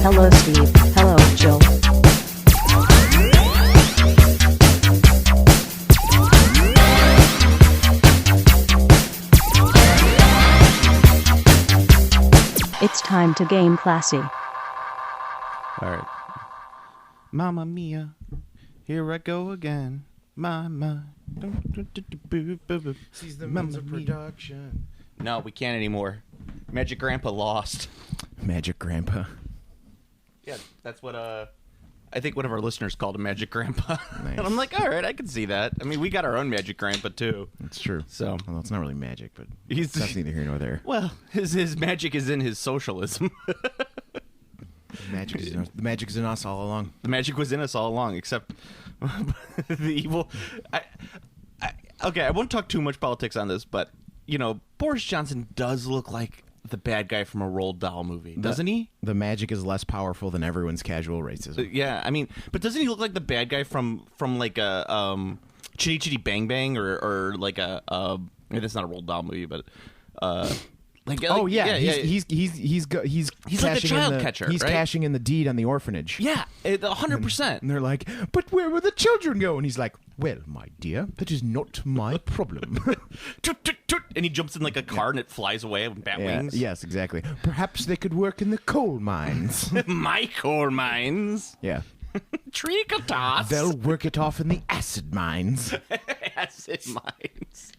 Hello Steve. Hello Jill. It's time to game classy. All right. Mamma mia, here I go again. Mama. Sees the means of production. No, we can't anymore. Magic Grandpa lost. Magic Grandpa. Yeah, that's what I think one of our listeners called him Magic Grandpa. Nice. And I'm like, all right, I can see that. I mean, we got our own Magic Grandpa too. That's true. So, well, it's not really magic, but He's- that's neither here nor there. well, his magic is in his socialism. The magic is in us all along. The magic was in us all along, except the evil. Okay, I won't talk too much politics on this, but you know, Boris Johnson does look like the bad guy from a Roald Dahl movie, doesn't he? The magic is less powerful than everyone's casual racism. Yeah, I mean, but doesn't he look like the bad guy from like a Chitty Chitty Bang Bang or like a that's not a Roald Dahl movie, but Oh yeah, he's like the cashing child in catcher, He's right? cashing in the deed on the orphanage. yeah, 100%. And they're like, but where will the children go? And he's like, well, my dear, that is not my problem. Toot, toot, toot. And he jumps in like a car and it flies away with bat wings. Yes, exactly. Perhaps they could work in the coal mines. My coal mines. Yeah. Tricotas. They'll work it off in the acid mines. Acid mines.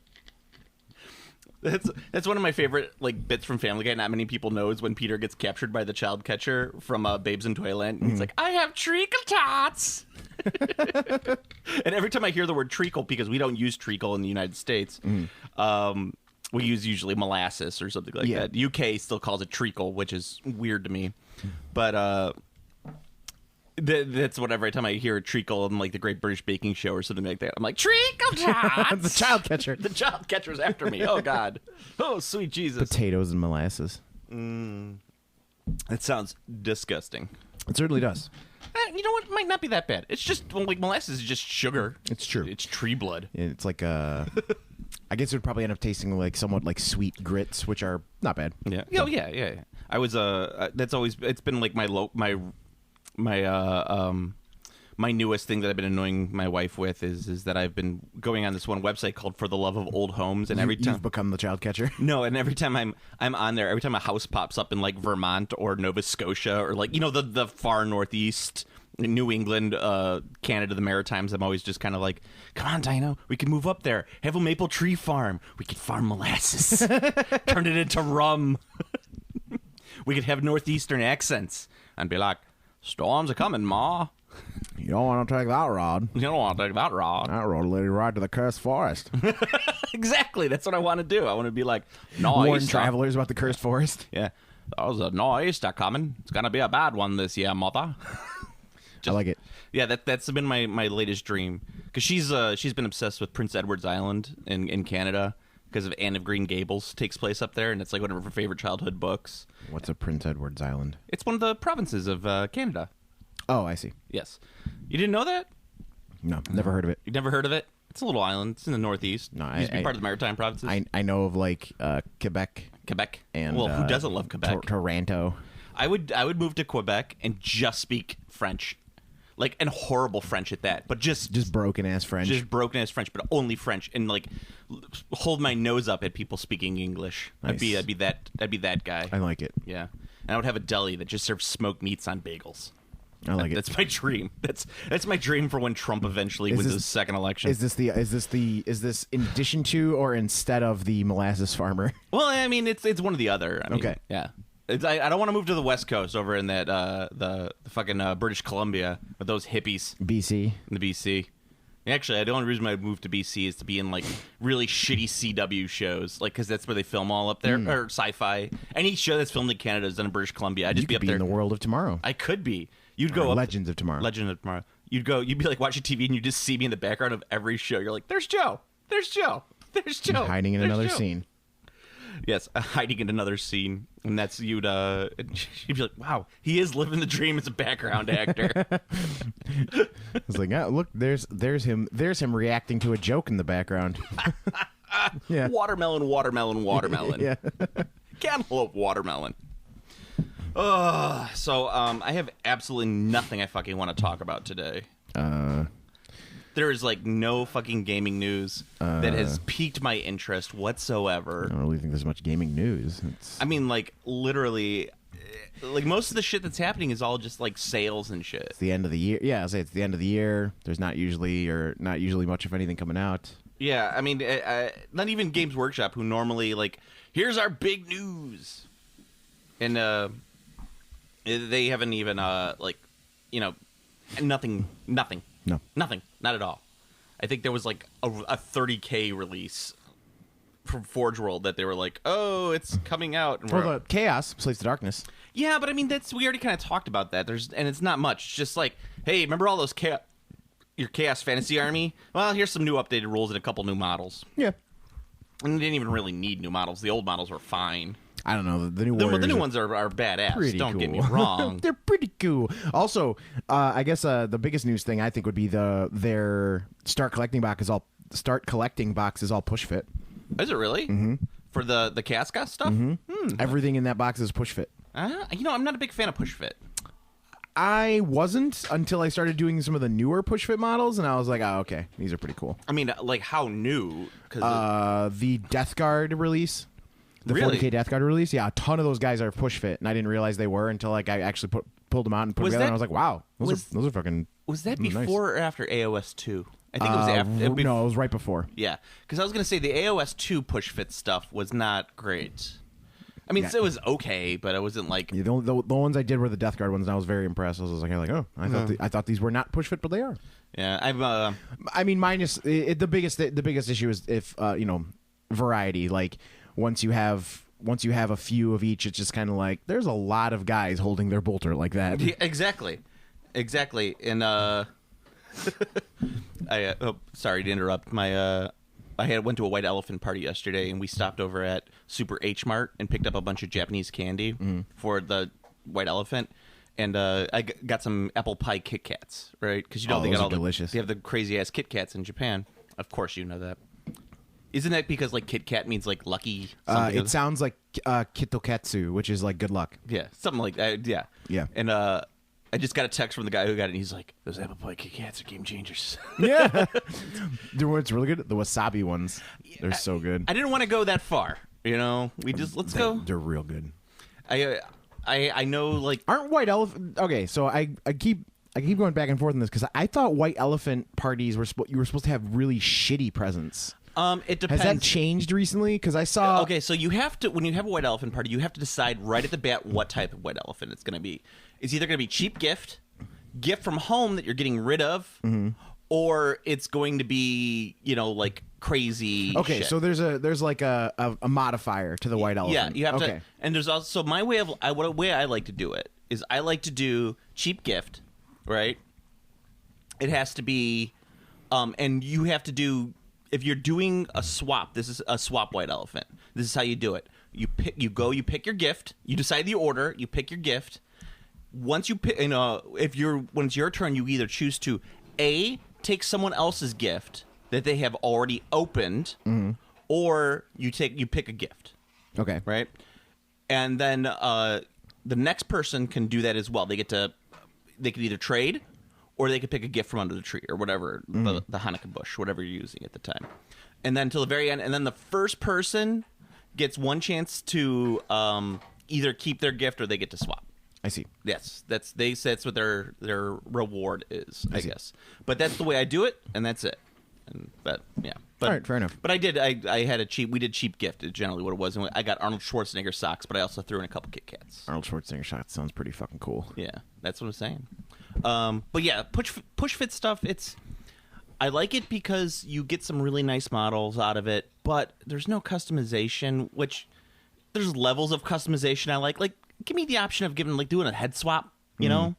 That's one of my favorite like bits from Family Guy. Not many people know is when Peter gets captured by the child catcher from Babes in Toyland, and he's like, "I have treacle tots." And every time I hear the word treacle, because we don't use treacle in the United States, we use usually molasses or something like that. UK still calls it treacle, which is weird to me, but that's what every time I hear a treacle in like the Great British Baking Show or something like that, I'm like, treacle tots! The child catcher. The child catcher's after me. Oh, God. Oh, sweet Jesus. Potatoes and molasses. That sounds disgusting. It certainly does. You know what? It might not be that bad. It's just, well, like, molasses is just sugar. It's true. It's tree blood. It's like I guess it would probably end up tasting like somewhat like sweet grits, which are not bad. Yeah. Oh, yeah. I was, that's always, it's been like my newest thing that I've been annoying my wife with is that I've been going on this one website called For the Love of Old Homes, and every time You've become the child catcher. No, and every time I'm on there, every time a house pops up in like Vermont or Nova Scotia or like, you know, the far northeast, New England, Canada, the Maritimes, I'm always just kind of like, come on, Dino, we can move up there, have a maple tree farm, we could farm molasses, turn it into rum, we could have northeastern accents and be like, storms are coming, Ma. You don't want to take that rod. You don't want to take that rod. That rod will lead you right to the cursed forest. Exactly. That's what I want to do. I want to be like, no, Warn travelers about the cursed forest. Yeah. There's a nor'easter coming. It's going to be a bad one this year, mother. I like it. Yeah, that's been my latest dream. Because she's been obsessed with Prince Edward's Island in Canada because of Anne of Green Gables takes place up there, and it's like one of her favorite childhood books. What's a Prince Edward's Island? It's one of the provinces of Canada. Oh, I see. Yes. You didn't know that? No, never heard of it. You never heard of it? It's a little island. It's in the northeast. No, it used to be part of the Maritime provinces. I know of like Quebec. Quebec. And well, who doesn't love Quebec? Toronto. I would move to Quebec and just speak French. Like, and horrible French at that, but just broken ass French. Just broken ass French, but only French, and like hold my nose up at people speaking English. Nice. I'd be that guy. I like it. Yeah, and I would have a deli that just serves smoked meats on bagels. I like it. That's my dream. That's my dream for when Trump eventually wins his second election. Is this in addition to or instead of the molasses farmer? Well, I mean, it's one or the other. I mean, okay. Yeah. I don't want to move to the West Coast over in that the fucking British Columbia with those hippies. BC. In the BC. Actually, the only reason I moved to BC is to be in like really shitty CW shows, like because that's where they film all up there, or sci-fi. Any show that's filmed in Canada is done in British Columbia. I'd just be up there in the world of tomorrow. I could be. You'd go up, Legends of Tomorrow. Legend of Tomorrow. You'd be like watching TV and you just see me in the background of every show. You're like, there's Joe. There's Joe. There's Joe. Hiding in another scene. Yes, hiding in another scene, and that's you'd be like, "Wow, he is living the dream as a background actor." It's like, oh, look, there's him reacting to a joke in the background. Yeah, watermelon. Yeah, Cantaloupe watermelon. I have absolutely nothing I fucking want to talk about today. There is like no fucking gaming news that has piqued my interest whatsoever. I don't really think there's much gaming news. I mean, like, literally, like, most of the shit that's happening is all just, like, sales and shit. It's the end of the year. Yeah, I'll say it's the end of the year. There's not usually much of anything coming out. Yeah, I mean, not even Games Workshop, who normally, like, here's our big news. And they haven't even, like, you know, nothing. No. Nothing. Not at all. I think there was, like, a $30K release from Forge World that they were like, oh, it's coming out. And Well, the Chaos, Slaves to Darkness. yeah, but I mean, we already kind of talked about that. And it's not much. It's just like, hey, remember all those your Chaos Fantasy Army? Well, here's some new updated rules and a couple new models. Yeah. And they didn't even really need new models. The old models were fine. I don't know. The new ones are badass. Don't get me wrong. They're pretty cool. Also, I guess the biggest news thing I think would be their Start Collecting box is all push fit. Is it really? Mm-hmm. For the Casca stuff? Mm-hmm. Everything in that box is push fit. I'm not a big fan of push fit. I wasn't until I started doing some of the newer push fit models, and I was like, oh, okay, these are pretty cool. I mean, like, how new? The Death Guard release. The Really? 40K Death Guard release, yeah, a ton of those guys are push fit, and I didn't realize they were until like I actually pulled them out and put them together, and I was like, wow, those are fucking. Was that nice. before or after AOS 2? I think it was after. No, it was right before. Yeah, because I was going to say the AOS 2 push fit stuff was not great. I mean, it was okay, but it wasn't like... Yeah, the ones I did were the Death Guard ones, and I was very impressed. I was like, oh, I thought these were not push fit, but they are. Yeah, I mean, minus the biggest issue is if variety. Like once you have a few of each, it's just kind of like there's a lot of guys holding their bolter like that. Yeah, exactly, and sorry to interrupt. I went to a White Elephant party yesterday, and we stopped over at Super H Mart and picked up a bunch of Japanese candy for the White Elephant. And I got some apple pie Kit Kats, right? Because they got all delicious. They have the crazy ass Kit Kats in Japan. Of course, you know that. Isn't that because like Kit Kat means like lucky? It sounds like kitoketsu, which is like good luck. Yeah, something like that. Yeah. Yeah. And I just got a text from the guy who got it, and he's like, those apple pie Kit Kats are game changers. Yeah. It's really good? The wasabi ones. They're so good. I didn't want to go that far. Let's go. They're real good. I know, like... Aren't White Elephant... Okay, so I keep going back and forth on this, because I thought White Elephant parties you were supposed to have really shitty presents. It depends. Has that changed recently? Because I saw... Okay, so you have to, when you have a White Elephant party, you have to decide right at the bat what type of White Elephant it's going to be. It's either going to be cheap gift from home that you're getting rid of, or it's going to be, like crazy shit. So there's like a modifier to the White Elephant. Yeah, you have to... And there's also... My way way I like to do it is I like to do cheap gift, right? It has to be... and you have to do... If you're doing a swap, this is a swap White Elephant. This is how you do it. You pick your gift. You decide the order. You pick your gift. Once you pick, when it's your turn, you either choose to A, take someone else's gift that they have already opened, or you pick a gift. Okay. Right? And then the next person can do that as well. They can either trade, or they could pick a gift from under the tree, or whatever, the Hanukkah bush, whatever you're using at the time. And then till the very end, and then the first person gets one chance to either keep their gift or they get to swap. I see. Yes, that's what their reward is, I guess. But that's the way I do it, and that's it. But all right, fair enough. But we did cheap gift is generally what it was. And I got Arnold Schwarzenegger socks, but I also threw in a couple Kit Kats. Arnold Schwarzenegger socks sounds pretty fucking cool. Yeah, that's what I'm saying. But yeah, push fit stuff, I like it because you get some really nice models out of it, but there's no customization, which there's levels of customization I like. Like, give me the option of doing a head swap, you know?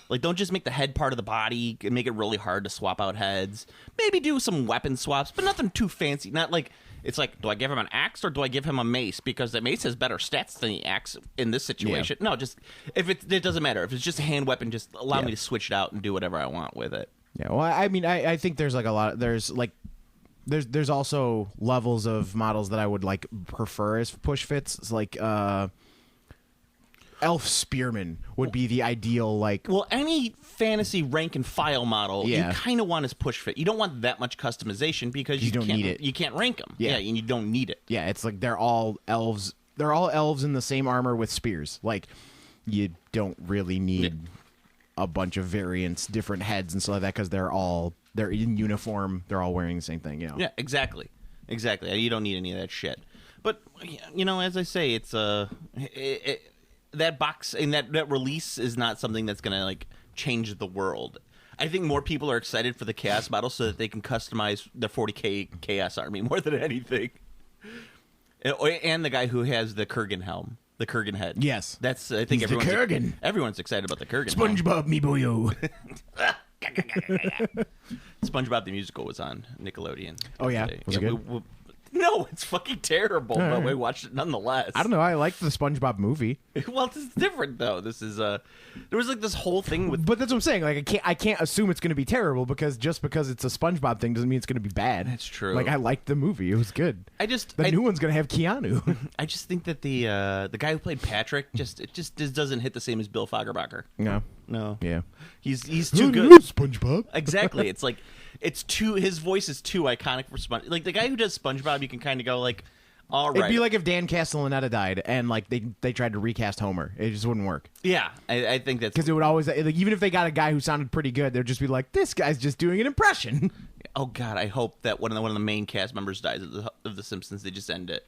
Like, don't just make the head part of the body and make it really hard to swap out heads. Maybe do some weapon swaps, but nothing too fancy. Not like, it's like, do I give him an axe or do I give him a mace? Because the mace has better stats than the axe in this situation. Yeah. No, just, if it doesn't matter. If it's just a hand weapon, just allow me to switch it out and do whatever I want with it. Yeah, well, I mean, I think there's like a lot, there's also levels of models that I would like prefer as push fits. It's like, elf spearman would be the ideal, like... Well, any fantasy rank and file model, Yeah. you kind of want as push fit. You don't want that much customization because You don't can't, need it. You can't rank them. Yeah. And you don't need it. Yeah, it's like they're all elves. They're all elves in the same armor with spears. Like, you don't really need a bunch of variants, different heads and stuff like that, because they're in uniform. They're all wearing the same thing. Yeah, exactly. You don't need any of that shit. But as I say, it's that box and that release is not something that's gonna like change the world. I think more people are excited for the Chaos model so that they can customize their 40k Chaos army more than anything. And the guy who has the Kurgan helm, the Kurgan head. Yes, that's I think He's the Kurgan. Everyone's excited about the Kurgan. helm. SpongeBob, me boyo. SpongeBob the musical was on Nickelodeon. Oh yeah, was it good? No, it's fucking terrible, but right. we watched it nonetheless. I don't know. I liked the SpongeBob movie, Well, this is different though. This is there was like this whole thing with but that's what I'm saying. Like, I can't assume it's going to be terrible because just because it's a SpongeBob thing doesn't mean it's going to be bad. That's true. Like, I liked the movie; it was good. The new one's going to have Keanu. I just think that the guy who played Patrick just doesn't hit the same as Bill Fagerbakker. No, yeah, He's too good. SpongeBob. Exactly. It's like his voice is too iconic for SpongeBob. Like the guy who does SpongeBob, you can kind of go like, all right. It'd be like if Dan Castellaneta died and like they tried to recast Homer. It just wouldn't work. Yeah, I think that's because it would always like, even if they got a guy who sounded pretty good, they'd just be like, this guy's just doing an impression. Oh God, I hope that one of the main cast members dies of the Simpsons. They just end it.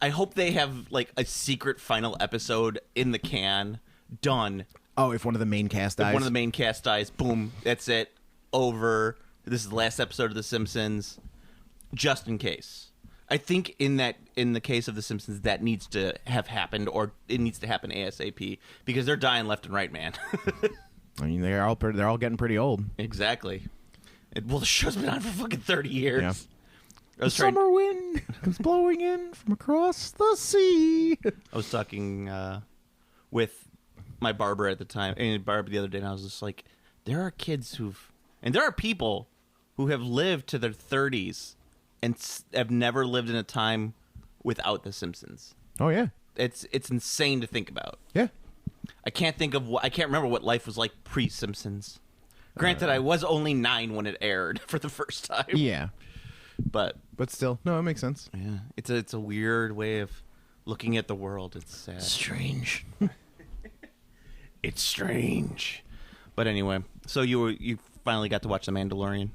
I hope they have like a secret final episode in the can done. Oh, if one of the main cast dies? If one of the main cast dies, boom, that's it. Over. This is the last episode of The Simpsons. Just in case. I think in the case of The Simpsons, that needs to have happened, or it needs to happen ASAP, because they're dying left and right, man. I mean, they're all getting pretty old. Exactly. Well, the show's been on for fucking 30 years. Yeah. The summer wind is blowing in from across the sea. I was talking with my barber at the time, and barber the other day, and I was just like, there are kids and there are people who have lived to their 30s and have never lived in a time without The Simpsons. Oh yeah, it's insane to think about. Yeah, I can't remember what life was like pre-Simpsons. Granted, I was only 9 when it aired for the first time. Yeah, but still, no, it makes sense. Yeah, it's a weird way of looking at the world. It's sad. Strange. It's strange. But anyway, so you finally got to watch The Mandalorian?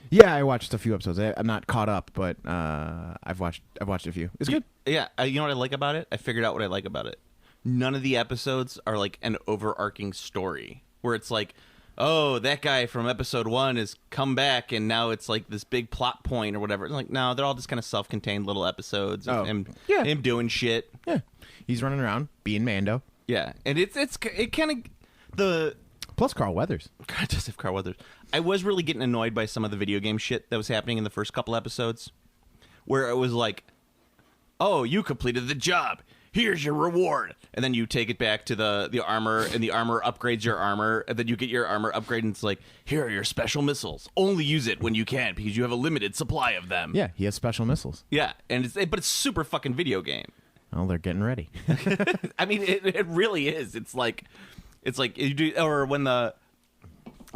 Yeah, I watched a few episodes. I'm not caught up, but I've watched a few. It's good. Yeah, you know what I like about it? I figured out what I like about it. None of the episodes are like an overarching story where it's like, oh, that guy from episode 1 has come back and now it's like this big plot point or whatever. Like, no, they're all just kind of self-contained little episodes of him doing shit. Yeah, he's running around being Mando. Yeah, and it kind of the. Plus Carl Weathers. God, does have Carl Weathers. I was really getting annoyed by some of the video game shit that was happening in the first couple episodes, where it was like, "Oh, you completed the job. Here's your reward," and then you take it back to the armor, and the armor upgrades your armor, and then you get your armor upgrade, and it's like, "Here are your special missiles. Only use it when you can because you have a limited supply of them." Yeah, he has special missiles. Yeah, but it's super fucking video game. Well, they're getting ready. I mean, it really is. It's like you do, or when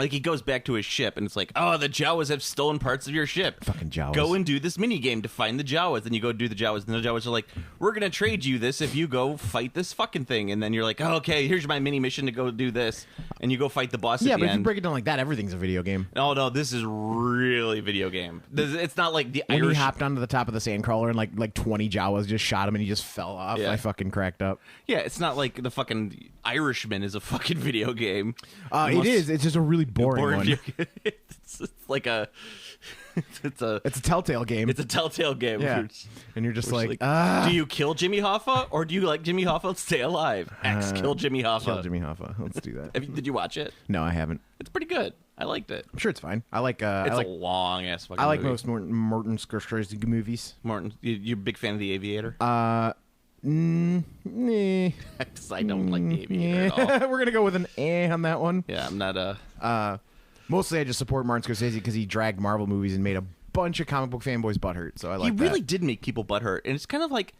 he goes back to his ship and it's like, oh, the Jawas have stolen parts of your ship. Fucking Jawas. Go and do this mini game to find the Jawas. Then you go do the Jawas, and the Jawas are like, we're gonna trade you this if you go fight this fucking thing. And then you're like, oh, okay, here's my mini mission to go do this, and you go fight the boss. Yeah, at the but if end. you break it down like that, everything's a video game. No, this is really video game. It's not like the when Irish. He hopped onto the top of the sandcrawler and like 20 Jawas just shot him and he just fell off. Yeah. I fucking cracked up. Yeah, it's not like the fucking Irishman is a fucking video game. It is. It's just a really boring one. Video game. It's like it's a Telltale game. It's a Telltale game. Yeah. And you're just like, do you kill Jimmy Hoffa or do you let Jimmy Hoffa stay alive? X, kill Jimmy Hoffa. Kill Jimmy Hoffa. Let's do that. Did you watch it? No, I haven't. It's pretty good. I liked it. I'm sure it's fine. I like. It's a long ass fucking. I like movie. most Martin Scorsese movies. Martin, you're a big fan of The Aviator? Nah. I don't like The Aviator at all. We're gonna go with an on that one. Yeah, I'm not Mostly, I just support Martin Scorsese because he dragged Marvel movies and made a bunch of comic book fanboys butthurt. So I like. He really did make people butthurt, and it's kind of like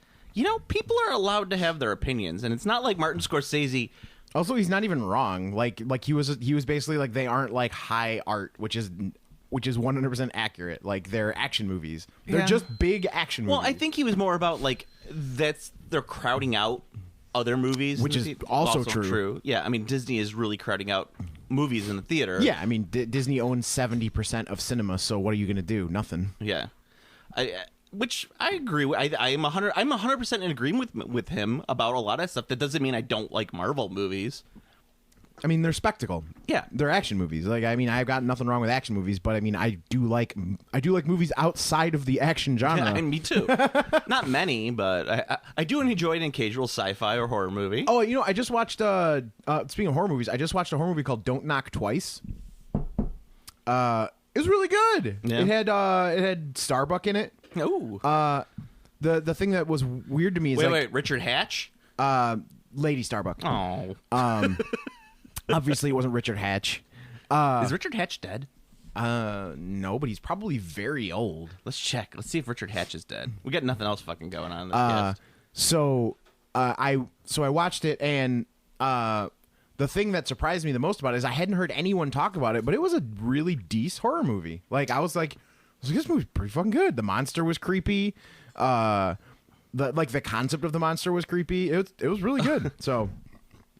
people are allowed to have their opinions, and it's not like Martin Scorsese. Also, he's not even wrong. Like he was basically like, they aren't like high art, which is 100% accurate. Like, they're action movies. They're Yeah. just big action movies. Well, I think he was more about like they're crowding out other movies, Which is also true. Yeah, I mean, Disney is really crowding out movies in the theater. Yeah, I mean, Disney owns 70% of cinema, so what are you going to do? Nothing. Yeah, which I agree with. I'm 100% in agreement with him about a lot of stuff. That doesn't mean I don't like Marvel movies. I mean, they're spectacle. Yeah. They're action movies. Like, I mean, I've got nothing wrong with action movies, but I mean, I do like movies outside of the action genre. Yeah, and me too. Not many, but I do enjoy an occasional sci-fi or horror movie. Oh, I just watched speaking of horror movies, I just watched a horror movie called Don't Knock Twice. It was really good. Yeah. It had Starbuck in it. Oh. The thing that was weird to me is Wait, Richard Hatch? Lady Starbuck. Oh. Obviously, it wasn't Richard Hatch. Is Richard Hatch dead? No, but he's probably very old. Let's check. Let's see if Richard Hatch is dead. We got nothing else fucking going on in this cast. So I watched it, and the thing that surprised me the most about it is I hadn't heard anyone talk about it, but it was a really decent horror movie. Like, I was like, this movie's pretty fucking good. The monster was creepy. The concept of the monster was creepy. It was really good. So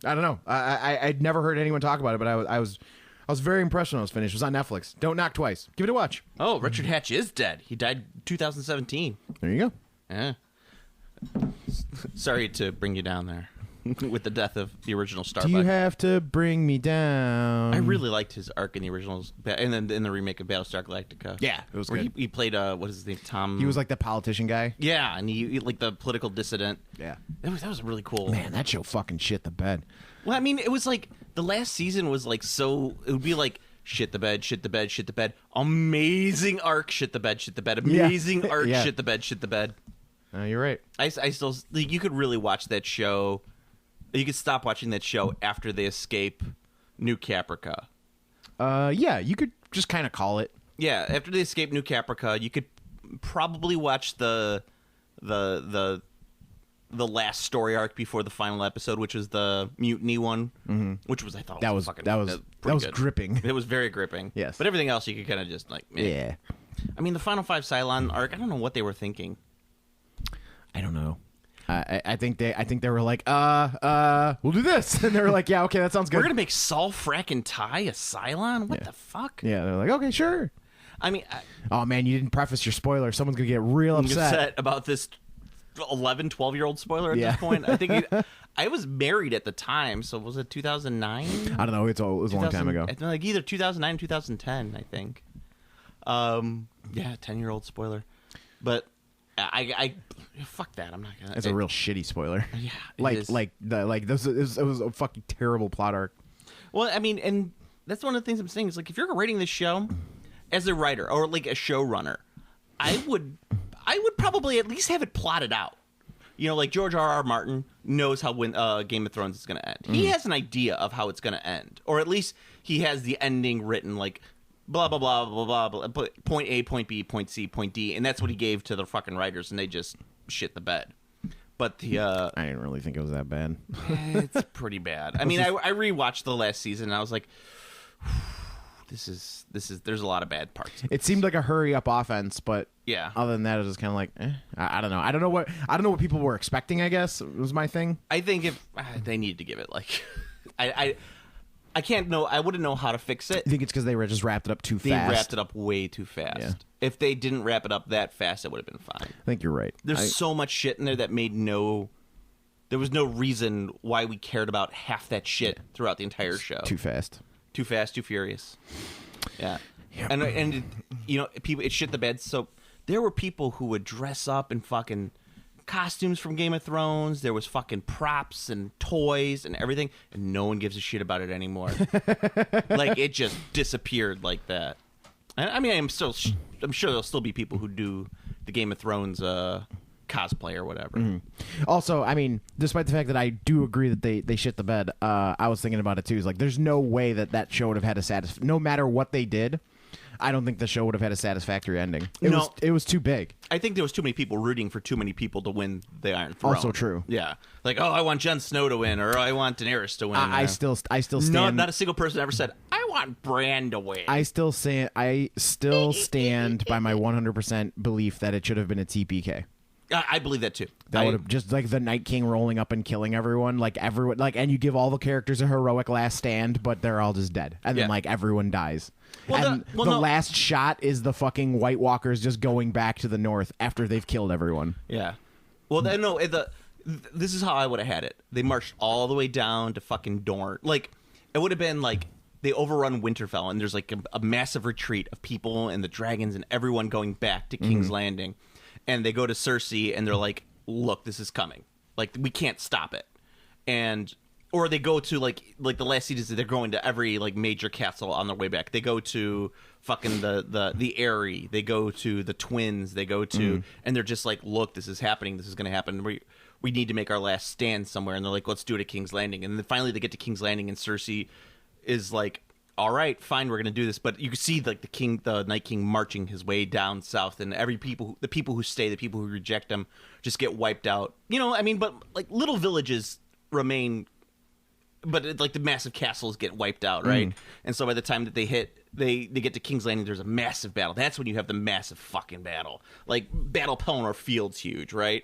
I don't know. I'd never heard anyone talk about it, but I was very impressed when I was finished. It was on Netflix. Don't Knock Twice. Give it a watch. Oh, Richard Hatch is dead. He died 2017. There you go. Yeah. Sorry to bring you down there with the death of the original Starbuck. Do you have to bring me down? I really liked his arc in the originals, and then in the remake of Battlestar Galactica. Yeah, it was where good. He played what is his name? Tom. He was like the politician guy. Yeah, and he like the political dissident. Yeah. That was really cool. Man, that show fucking shit the bed. Well, I mean, it was like the last season was like so. It would be like shit the bed, shit the bed, shit the bed. Amazing arc, shit the bed, shit the bed. Amazing arc, Yeah. shit the bed, shit the bed. You're right. I still like, you could really watch that show. You could stop watching that show after they escape New Caprica. Yeah, you could just kind of call it. Yeah, after they escape New Caprica, you could probably watch the last story arc before the final episode, which was the mutiny one, which was I thought That was good. gripping. It was very gripping. Yes. But everything else you could kind of just like, meh. Yeah. I mean, the Final Five Cylon arc, I don't know what they were thinking. I don't know. I think they were like, we'll do this, and they were like, yeah, okay, that sounds good. We're gonna make Saul frackin' Ty a Cylon? What the fuck? Yeah, they're like, okay, sure. I mean, Oh man, you didn't preface your spoiler. Someone's gonna get real I'm upset. upset about this 11, 12-year-old spoiler at Yeah. this point. I think I was married at the time, so was it 2009? I don't know. It was a long time ago. Like either 2009 2010, I think. Yeah, 10-year-old spoiler. But I fuck that. I'm not gonna. It's a real shitty spoiler. Yeah, it was a fucking terrible plot arc. Well, I mean, and that's one of the things I'm saying is like if you're writing this show as a writer or like a showrunner, I would probably at least have it plotted out. You know, like George R.R. Martin knows how Game of Thrones is going to end. He has an idea of how it's going to end, or at least he has the ending written like blah blah blah blah blah blah. Point A, point B, point C, point D, and that's what he gave to the fucking writers, and they just shit the bed. But the I didn't really think it was that bad. it's pretty bad. I mean, I rewatched the last season, and I was like, this is. There's a lot of bad parts. It seemed like a hurry up offense, but Yeah. Other than that, it was kind of like, I don't know. I don't know what people were expecting. I guess was my thing. I think if they needed to give it like, I can't know. I wouldn't know how to fix it. I think it's because they just wrapped it up too They fast. wrapped it up way too fast. Yeah. If they didn't wrap it up that fast, it would have been fine. I think you're right. There's so much shit in there that there was no reason why we cared about half that shit throughout the entire show. Too fast. Too fast, too furious. Yeah. Yep. And you know, it shit the bed. So there were people who would dress up in fucking costumes from Game of Thrones. There was fucking props and toys and everything, and no one gives a shit about it anymore. Like it just disappeared like that. I mean, I'm sure there'll still be people who do the Game of Thrones cosplay or whatever. Mm-hmm. Also, I mean, despite the fact that I do agree that they shit the bed, I was thinking about it too. It's like there's no way that show would have had a no matter what they did. I don't think the show would have had a satisfactory ending. No. It was too big. I think there was too many people rooting for too many people to win the Iron Throne. Also true. Yeah, like, oh, I want Jon Snow to win, or I want Daenerys to win. I still stand. Not a single person ever said, I want Bran to win. I still stand by my 100% belief that it should have been a TPK. I believe that too. That would have just like the Night King rolling up and killing everyone, and you give all the characters a heroic last stand, but they're all just dead, and then like everyone dies. Well, the last shot is the fucking White Walkers just going back to the north after they've killed everyone. Yeah. Well, this is how I would have had it. They marched all the way down to fucking Dorne. Like, it would have been like they overrun Winterfell, and there's like a massive retreat of people and the dragons and everyone going back to King's Landing. And they go to Cersei, and they're like, look, this is coming. Like, we can't stop it. Or they go to, like the last season, they're going to every, like, major castle on their way back. They go to fucking the Eyrie. They go to the Twins. They go to, and they're just like, look, this is happening. This is going to happen. We need to make our last stand somewhere. And they're like, let's do it at King's Landing. And then finally they get to King's Landing, and Cersei is like, all right, fine, we're gonna do this. But you can see like the Night King marching his way down south, and the people who stay, the people who reject him, just get wiped out. You know, I mean, but like little villages remain, but like the massive castles get wiped out, right? And so by the time that they get to King's Landing, there's a massive battle. That's when you have the massive fucking battle. Like Battle Pelennor Field's huge, right?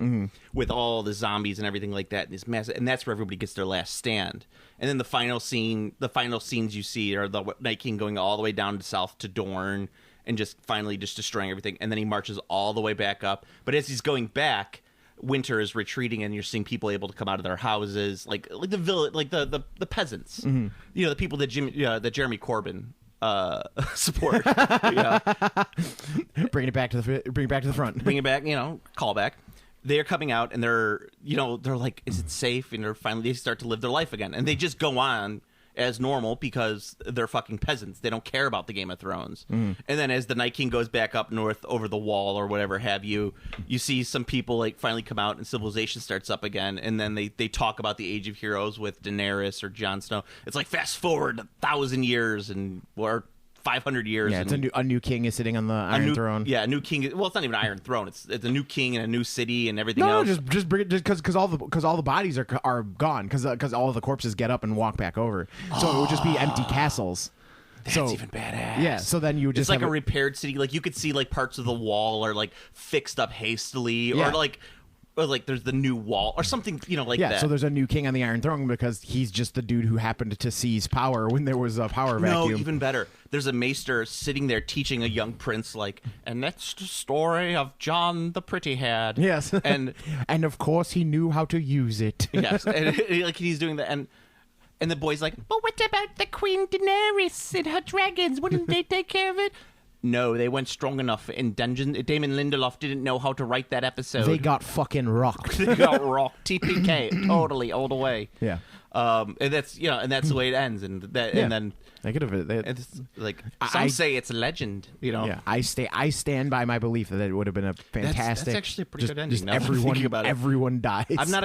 With all the zombies and everything like that, and this massive, and that's where everybody gets their last stand. And then the final scenes you see are the Night King going all the way down to south to Dorne and just finally just destroying everything. And then he marches all the way back up. But as he's going back, winter is retreating, and you're seeing people able to come out of their houses, like the village, like the peasants, you know, the people that Jeremy Corbyn support. Bring it back to the front. Bring it back, you know, call back. They're coming out, and they're like, is it safe? And they start to live their life again, and they just go on as normal because they're fucking peasants. They don't care about the Game of Thrones. And then as the Night King goes back up north over the wall or whatever have you, you see some people like finally come out, and civilization starts up again. And then they talk about the Age of Heroes with Daenerys or Jon Snow. It's like fast forward 1,000 years or 500 years. Yeah, it's a new king is sitting on the Iron Throne. Yeah, a new king. Well, it's not even an Iron Throne. It's a new king and a new city and everything No, else. just bring it because all the bodies are gone because all of the corpses get up and walk back over. So it would just be empty castles. That's even badass. Yeah, so then you would just it's like a repaired city. Like you could see like parts of the wall are like fixed up hastily, or like there's the new wall or something, you know, like that. Yeah, so there's a new king on the Iron Throne because he's just the dude who happened to seize power when there was a power vacuum. No, even better. There's a maester sitting there teaching a young prince, like, and that's the story of John the Pretty Head. Yes, and of course he knew how to use it. Yes, and like he's doing that, and the boy's like, but what about the Queen Daenerys and her dragons? Wouldn't they take care of it? No, they weren't strong enough in Dungeon. Damon Lindelof didn't know how to write that episode. They got fucking rocked. They got rocked. TPK, totally, all the way. Yeah. And that's the way it ends, and then they could have. It's like some say it's a legend, you know. Yeah, I stand by my belief that it would have been a fantastic. That's actually a pretty good ending. Now everyone dies. I'm not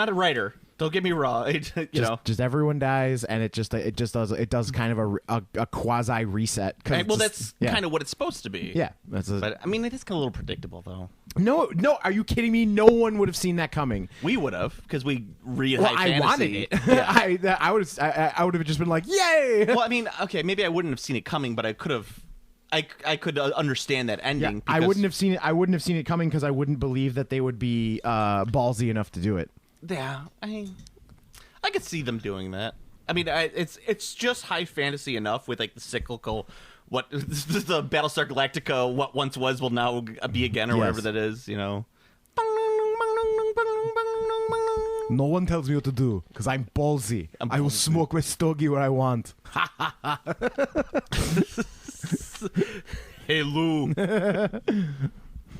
a writer. Don't get me wrong. Just everyone dies, and it does kind of a quasi reset. Well, that's kind of what it's supposed to be. Yeah, but I mean, it is kind of a little predictable, though. No, are you kidding me? No one would have seen that coming. We would have, because we read high fantasy. I wanted it. Yeah. I would have just been like, yay! Well, I mean, okay, maybe I wouldn't have seen it coming, but I could have. I could understand that ending. Yeah, I wouldn't have seen it. I wouldn't have seen it coming because I wouldn't believe that they would be ballsy enough to do it. Yeah, I could see them doing that. I mean, it's just high fantasy enough with like the cyclical, what the Battlestar Galactica, what once was will now be again, or whatever that is, you know. No one tells me what to do because I'm ballsy. I will smoke my stogie where I want. Hey Lou.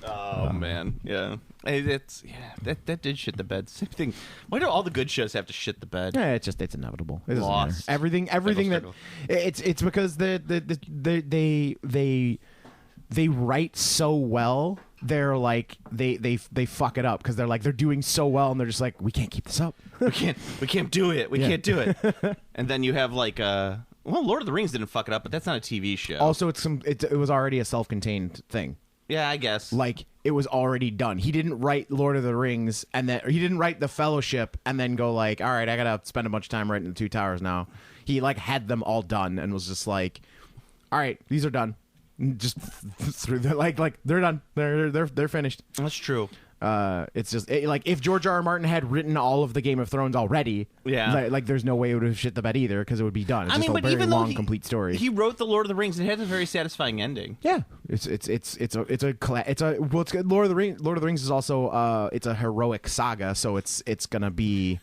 Oh man, yeah. That did shit the bed. Same thing. Why do all the good shows have to shit the bed? Yeah, it's inevitable. It doesn't Lost. matter. Everything that it's because they write so well. They're like they fuck it up because they're doing so well, and they're just like, we can't keep this up. We can't do it. We can't do it. And then you have like Well, Lord of the Rings didn't fuck it up, but that's not a TV show. Also, it was already a self-contained thing. Yeah, I guess. Like, it was already done. He didn't write Lord of the Rings or he didn't write The Fellowship and then go like, all right, I gotta spend a bunch of time writing The Two Towers now. He like had them all done and was just like, all right, these are done. Just through the, like they're done. They're finished. That's true. It's just like if George R. R. Martin had written all of the Game of Thrones already, like there's no way it would have shit the bed either because it would be done. It's just a very long, complete story. He wrote the Lord of the Rings. It has a very satisfying ending. Yeah, it's Lord of the Rings. Lord of the Rings is also it's a heroic saga, so it's gonna be.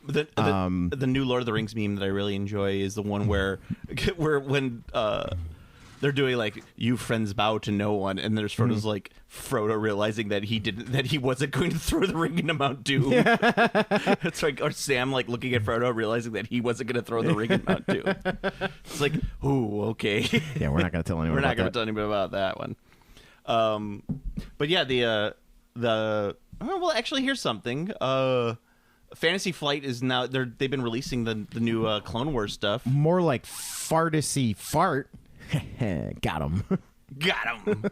The new Lord of the Rings meme that I really enjoy is the one where when they're doing like "you friends bow to no one," and there's Frodo's like Frodo realizing that he wasn't going to throw the ring into Mount Doom. It's like, or Sam like looking at Frodo realizing that he wasn't going to throw the ring in Mount Doom. It's like, ooh, okay. Yeah, we're not going to tell anyone. We're not going to tell anybody about that one. But yeah, well, actually, here's something. Fantasy Flight is now they've been releasing the new Clone Wars stuff. More like fartasy fart. Got him. Got him.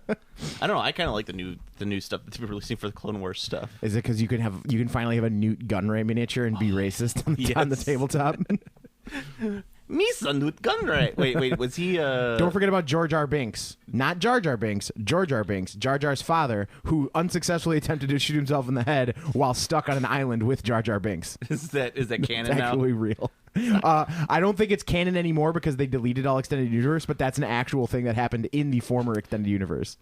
I don't know. I kind of like the new stuff that's been releasing for the Clone Wars stuff. Is it because you can finally have a Newt Gunray miniature and be racist on the tabletop? Misa Newt Gunray. Wait, was he? Don't forget about Jar Jar Binks. Not Jar Jar Binks. Jar Jar Binks. Jar Jar's father, who unsuccessfully attempted to shoot himself in the head while stuck on an island with Jar Jar Binks. Is that canon it's now? Actually real. I don't think it's canon anymore because they deleted all extended universe, but that's an actual thing that happened in the former extended universe.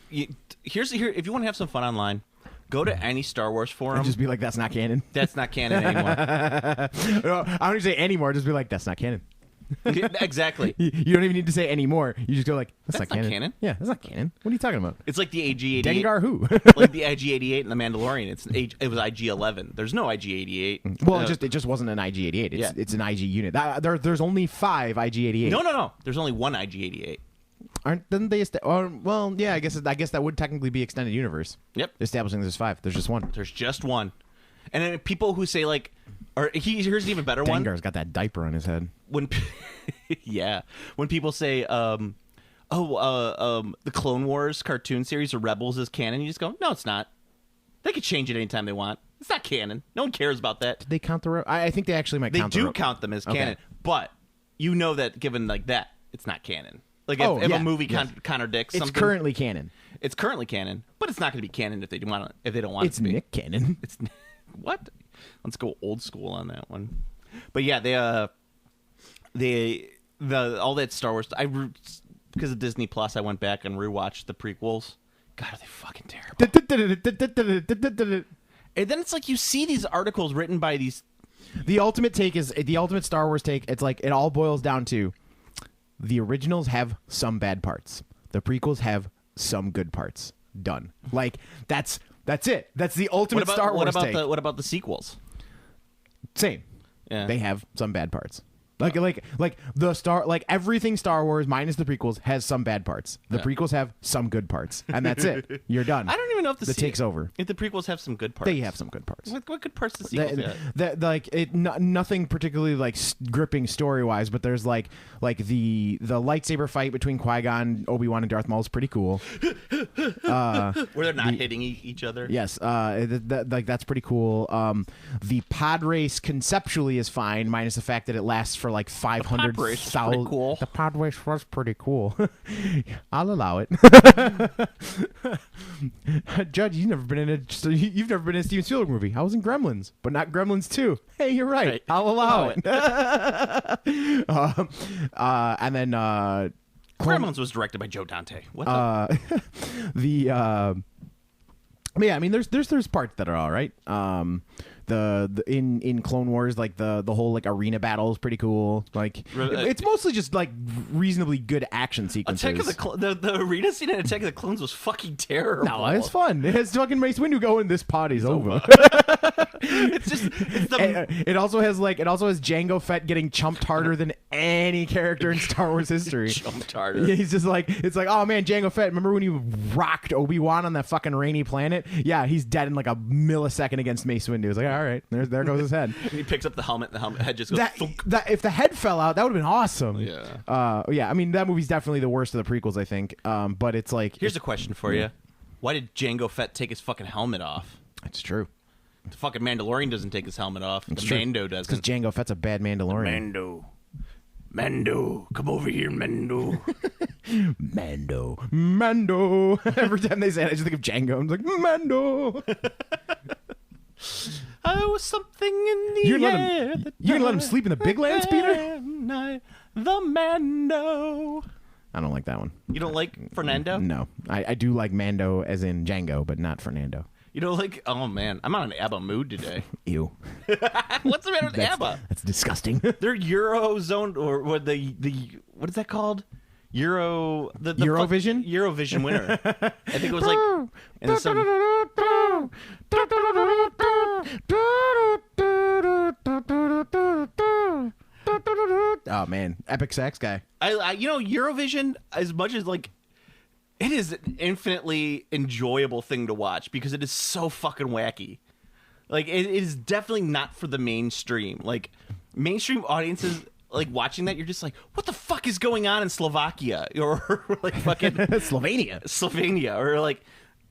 Here. If you want to have some fun online, go to any Star Wars forum and just be like, "That's not canon." That's not canon anymore. No, I don't even say anymore. Just be like, "That's not canon." Exactly. You don't even need to say anymore. You just go like, "That's not canon." Yeah, that's not canon. What are you talking about? It's like the IG-88. Dengar who? Like the IG-88 and the Mandalorian. It was IG-11. There's no IG-88. Well, it just wasn't an IG-88. It's an IG unit. There's only 5 IG-88. No. There's only one IG-88. Didn't they? Well, yeah. I guess that would technically be extended universe. Yep. Establishing there's 5. There's just one. There's just one. And then people who say like, here's an even better one. Dengar's got that diaper on his head. When people say, the Clone Wars cartoon series or Rebels is canon, you just go, no, it's not. They could change it anytime they want. It's not canon. No one cares about that. Did they count the? I think they actually might. They do count them as canon, but you know that given like that, it's not canon. Like if a movie contradicts something, it's currently canon. It's currently canon, but it's not going to be canon if they don't want it to be. It's Nick Cannon. It's what? Let's go old school on that one. But yeah, all that Star Wars. Because of Disney Plus, I went back and rewatched the prequels. God, are they fucking terrible? And then it's like you see these articles written by these. The ultimate Star Wars take. It's like it all boils down to the originals have some bad parts. The prequels have some good parts. Done. Like that's it. That's the ultimate Star Wars take. What about the sequels? Same. Yeah. They have some bad parts. Like everything Star Wars minus the prequels has some bad parts. The prequels have some good parts, and that's it. You're done. I don't even know if the take's over. If the prequels have some good parts, they have some good parts. What good parts the sequels have? Nothing particularly like gripping story wise, but there's like the lightsaber fight between Qui-Gon, Obi-Wan, and Darth Maul is pretty cool. Where they're not hitting each other. Yes, that's pretty cool. The pod race conceptually is fine, minus the fact that it lasts for like 500,000. Cool. The pod race was pretty cool. I'll allow it. Judge, you've never been in a Steven Spielberg movie. I was in Gremlins, but not Gremlins 2. Hey, you're right. I'll allow it. And then Gremlins was directed by Joe Dante. What yeah, I mean, there's parts that are all right. In Clone Wars, like the whole like arena battle is pretty cool. Like it's mostly just like reasonably good action sequences. The arena scene in Attack of the Clones was fucking terrible. No, it's fun. It's fucking Mace Windu going, "This party's over." It also has Jango Fett getting chumped harder than any character in Star Wars history. Chumped harder. He's just like, it's like, oh man, Jango Fett. Remember when you rocked Obi-Wan on that fucking rainy planet? Yeah, he's dead in like a millisecond against Mace Windu. It's like, all all right. There goes his head. He picks up the helmet, and the helmet head just goes thunk. That if the head fell out, that would have been awesome. Yeah. Yeah. I mean, that movie's definitely the worst of the prequels, I think. But it's like, Here's a question for you. Why did Jango Fett take his fucking helmet off? it's true. The fucking Mandalorian doesn't take his helmet off. It's The true. Mando Because doesn't. Jango Fett's a bad Mandalorian. Mando, come over here, Mando. Mando. Every time they say it, I just think of Django. I'm like, Mando. I was something in the You're gonna air. let him- you're gonna let him sleep in the big lands, Peter? The Mando. I don't like that one. You don't like Fernando? No. I do like Mando as in Django, but not Fernando. You don't like? Oh man, I'm on an ABBA mood today. Ew. What's the matter with ABBA? That's disgusting. They're Eurozone or what the what is that called? The Eurovision? Eurovision winner. I think it was like and then some, Oh man, epic sax guy. I Eurovision, as much as like it is an infinitely enjoyable thing to watch because it is so fucking wacky. Like it is definitely not for the mainstream. Like mainstream audiences like watching that, you're just like, what the fuck is going on in Slovakia or like fucking Slovenia or like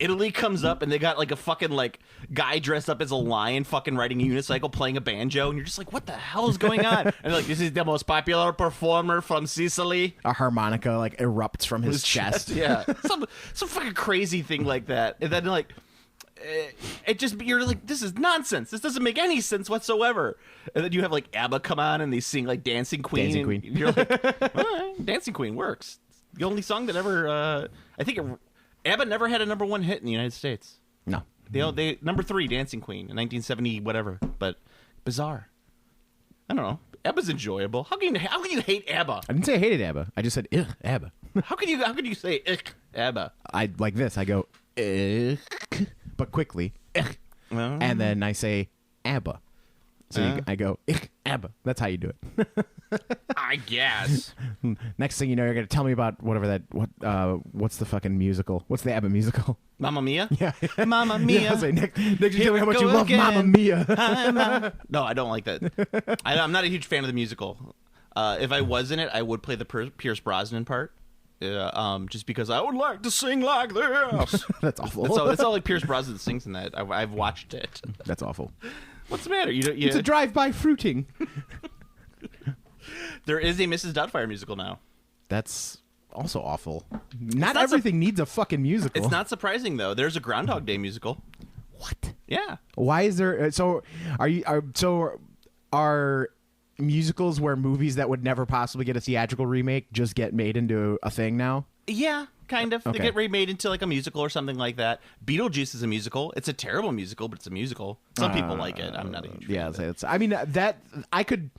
Italy comes up and they got like a fucking like guy dressed up as a lion fucking riding a unicycle playing a banjo and you're just like, what the hell is going on? And they're like, this is the most popular performer from Sicily. A harmonica like erupts from his chest. Yeah. some fucking crazy thing like that. And then like it just you're like, this is nonsense. This doesn't make any sense whatsoever. And then you have like ABBA come on and they sing like Dancing Queen. Dancing Queen. You're like, all right, Dancing Queen works. The only song that ever ABBA never had a #1 hit in the United States. No. They number 3, Dancing Queen in 1970 whatever. But bizarre. I don't know. ABBA's enjoyable. How can you hate ABBA? I didn't say I hated ABBA. I just said, ugh, ABBA. How can you say ABBA? I like this. I go, ugh, but quickly, ugh, and then I say ABBA. So I go, ABBA. That's how you do it. I guess. Next thing you know, you're gonna tell me about what's the fucking musical? What's the ABBA musical? Mamma Mia? Yeah, Mamma Mia. Yeah, I was like, next you Here tell me we how much go you love again. Mamma Mia. No, I don't like that. I'm not a huge fan of the musical. If I was in it, I would play the Pierce Brosnan part. Just because I would like to sing like this. That's awful. It's all like Pierce Brosnan sings in that. I've watched it. That's awful. What's the matter? It's a drive-by fruiting. There is a Mrs. Doubtfire musical now. That's also awful. Not not everything needs a fucking musical. It's not surprising though. There's a Groundhog Day musical. What? Yeah. Why is there? Are musicals where movies that would never possibly get a theatrical remake just get made into a thing now? Yeah, kind of. Okay. They get remade into like a musical or something like that. Beetlejuice is a musical. It's a terrible musical, but it's a musical. Some people like it. I'm not a huge fan Yeah, of it. I mean that I could.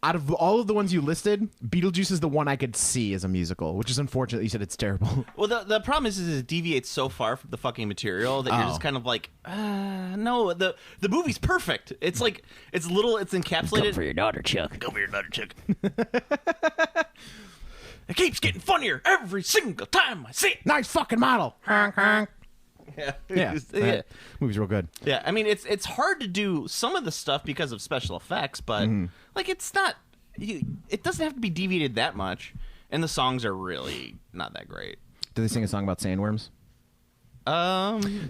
Out of all of the ones you listed, Beetlejuice is the one I could see as a musical, which is unfortunate. You said it's terrible. Well, the problem is it deviates so far from the fucking material that you're just kind of like, no, the movie's perfect. It's like it's encapsulated. Come for your daughter, Chuck. Go for your daughter, Chuck. It keeps getting funnier every single time I see it. Nice fucking model. Yeah, Yeah, yeah. that movie's real good. Yeah, I mean it's hard to do some of the stuff because of special effects, but like it's not. It doesn't have to be deviated that much, and the songs are really not that great. Do they sing a song about sandworms?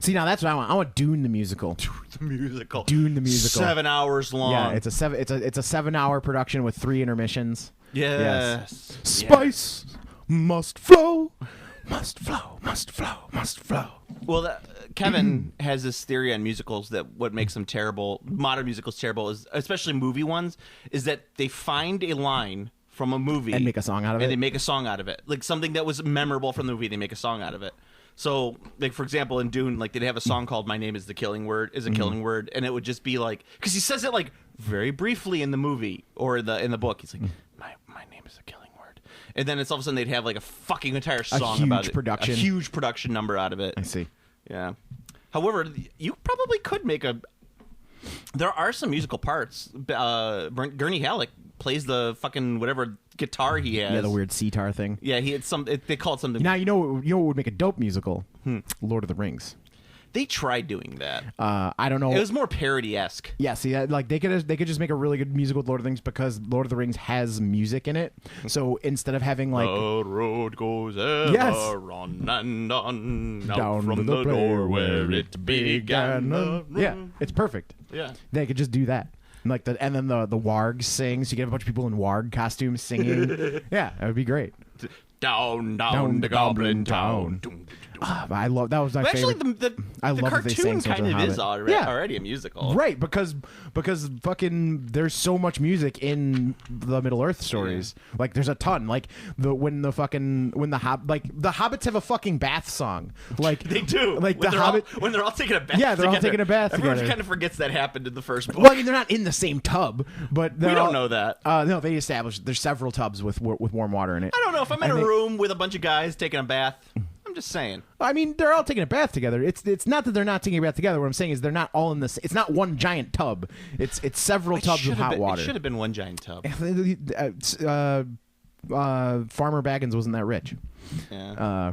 See, now that's what I want. I want Dune the musical. the musical. Dune the musical. 7 hours long. Yeah, it's a 7-hour production with 3 intermissions. Yes. Spice must flow, must flow, must flow, must flow. Well, Kevin has this theory on musicals that what makes them terrible, modern musicals terrible, is especially movie ones, is that they find a line from a movie And make a song out of it? and they make a song out of it, like something that was memorable from the movie. They make a song out of it. So, like for example, in Dune, like they'd have a song called "My Name Is the Killing Word," killing word, and it would just be like because he says it like very briefly in the movie or in the book. He's like, "My name is the killing word," and then it's all of a sudden they'd have like a fucking entire song huge about it, production. a huge production number out of it. I see. Yeah. However, you probably could make a. There are some musical parts. Gurney Halleck plays the fucking whatever guitar he has. Yeah, the weird sitar thing. Yeah, he had some. They call it something. Now you know what would make a dope musical? Lord of the Rings. They tried doing that. I don't know. It was more parody-esque. Yeah, see, like they could just make a really good musical with Lord of the Rings because Lord of the Rings has music in it. So instead of having like the road goes ever Yes. on and on out down from to the place door where it began. Yeah, it's perfect. Yeah. They could just do that. Like and then the wargs sing, so you get a bunch of people in warg costumes singing. Yeah, that would be great. Down Down the to Goblin Goblin Town. I love that was my Well, actually, favorite. the love that they cartoon sang so much kind in of Hobbit. is Yeah. already a musical. Right, because fucking there's so much music in the Middle Earth stories. Like there's a ton. Like the Hobbits have a fucking bath song. Like They do. Like when the they're Hobbit. when they're all taking a bath. Yeah, they're all together. taking a bath Everyone together. kind of forgets that happened in the first book. Well, I mean, they're not in the same tub, but We don't know that. No, they established there's several tubs with warm water in it. I don't know if I'm in And a they- room with a bunch of guys taking a bath. I'm just saying. I mean, they're all taking a bath together. It's not that they're not taking a bath together. What I'm saying is they're not all in this. It's not one giant tub. It's several tubs of hot water. It should have been one giant tub. Farmer Baggins wasn't that rich. Yeah.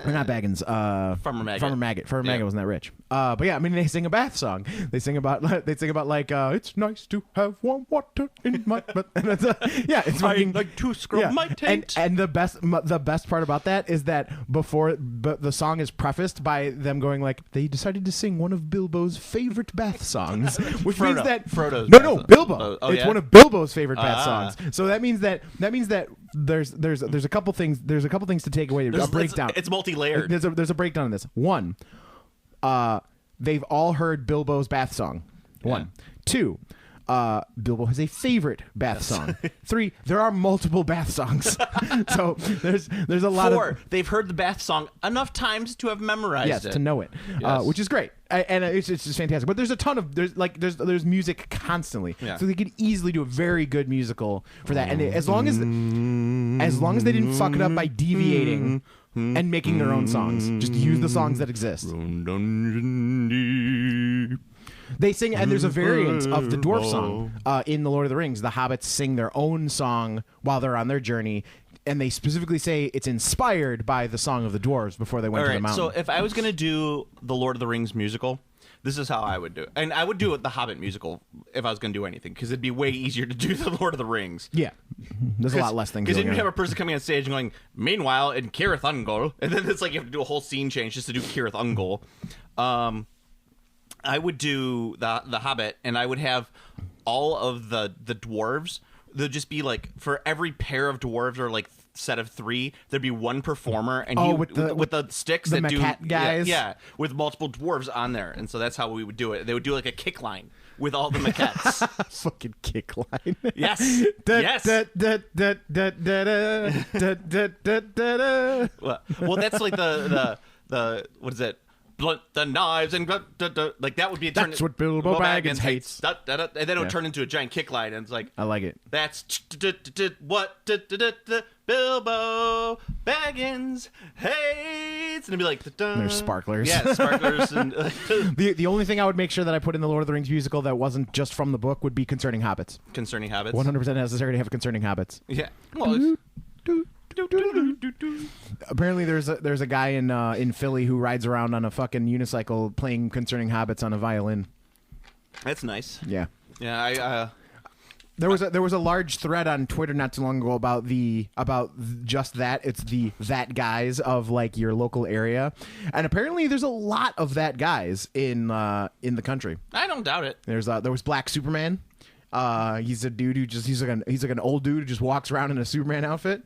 Or not Baggins. Farmer Maggot. Farmer Maggot. Farmer Yeah. Maggot wasn't that rich. But yeah, I mean, they sing a bath song. They sing about like it's nice to have warm water in my. But it's, yeah, it's fucking, like to scrub my taint. And the best part about that is that but the song is prefaced by them going like they decided to sing one of Bilbo's favorite bath songs, which means that Frodo's no bath- Bilbo. Oh, It's yeah? one of Bilbo's favorite bath Ah. songs. So that means that there's a couple things to take away. A breakdown. It's multi-layered. There's a breakdown in this. One, they've all heard Bilbo's bath song. One. Two, Bilbo has a favorite bath song. Three, there are multiple bath songs. So there's a lot Four, of they've heard the bath song enough times to have memorized it. to know it, Yes. which is great. And it's just fantastic. But there's a ton of there's music constantly, Yeah. so they could easily do a very good musical for that. And as long as they didn't fuck it up by deviating and making their own songs, just use the songs that exist. They sing, and there's a variant of the dwarf song in the Lord of the Rings. The hobbits sing their own song while they're on their journey. And they specifically say it's inspired by the song of the dwarves before they went All to the right, mountain. so if I was going to do the Lord of the Rings musical, this is how I would do it. And I would do it the Hobbit musical if I was going to do anything, because it'd be way easier to do the Lord of the Rings. Yeah, there's a lot less things. Because then going you have on. a person coming on stage and going, meanwhile, in Cirith Ungol, and then it's like you have to do a whole scene change just to do Cirith Ungol. I would do the Hobbit, and I would have all of the dwarves. There'd just be like, for every pair of dwarves or like set of three, there'd be one performer, and with the sticks the that do maquette guys? yeah, with multiple dwarves on there, and so that's how we would do it. They would do like a kick line with all the maquettes. fucking kick line. Yes, yes. Well, that's like the what is it? Blunt the knives and like that would be a turn. That's what Bilbo Baggins hates. And then it would Yeah. turn into a giant kick line, and it's like I like it. that's what Bilbo Baggins hates, and it'd be like There's sparklers. yeah, sparklers, and The only thing I would make sure that I put in the Lord of the Rings musical that wasn't just from the book would be concerning hobbits. concerning habits. 100% necessary to have concerning hobbits. Yeah, well, Apparently, there's a guy in Philly who rides around on a fucking unicycle playing concerning hobbits on a violin. that's nice. Yeah. Yeah, There was a large thread on Twitter not too long ago about just that. It's the that guys of like your local area, and apparently there's a lot of that guys in the country. I don't doubt it. There was Black Superman. He's a dude who he's like an old dude who just walks around in a Superman outfit.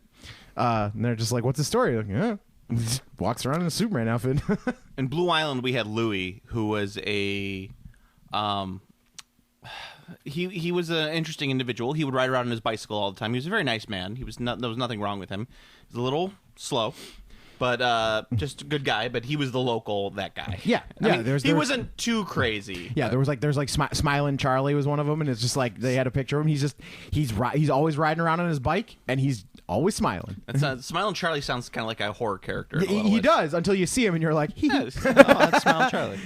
And they're just like, "What's the story?" Like, yeah, he just walks around in a Superman outfit. In Blue Island, we had Louis, who was a he was an interesting individual. He would ride around on his bicycle all the time. He was a very nice man. There was nothing wrong with him. He was a little slow, but just a good guy. But he was the local that guy. Yeah, I mean, yeah, he wasn't too crazy. Yeah, there's like Smiling Charlie was one of them, and it's just like they had a picture of him. He's always riding around on his bike, and he's always smiling. Smiling Charlie sounds kind of like a horror character. in a lot of He ways. does until you see him, and you're like, Yes. Oh, that's Smiling Charlie.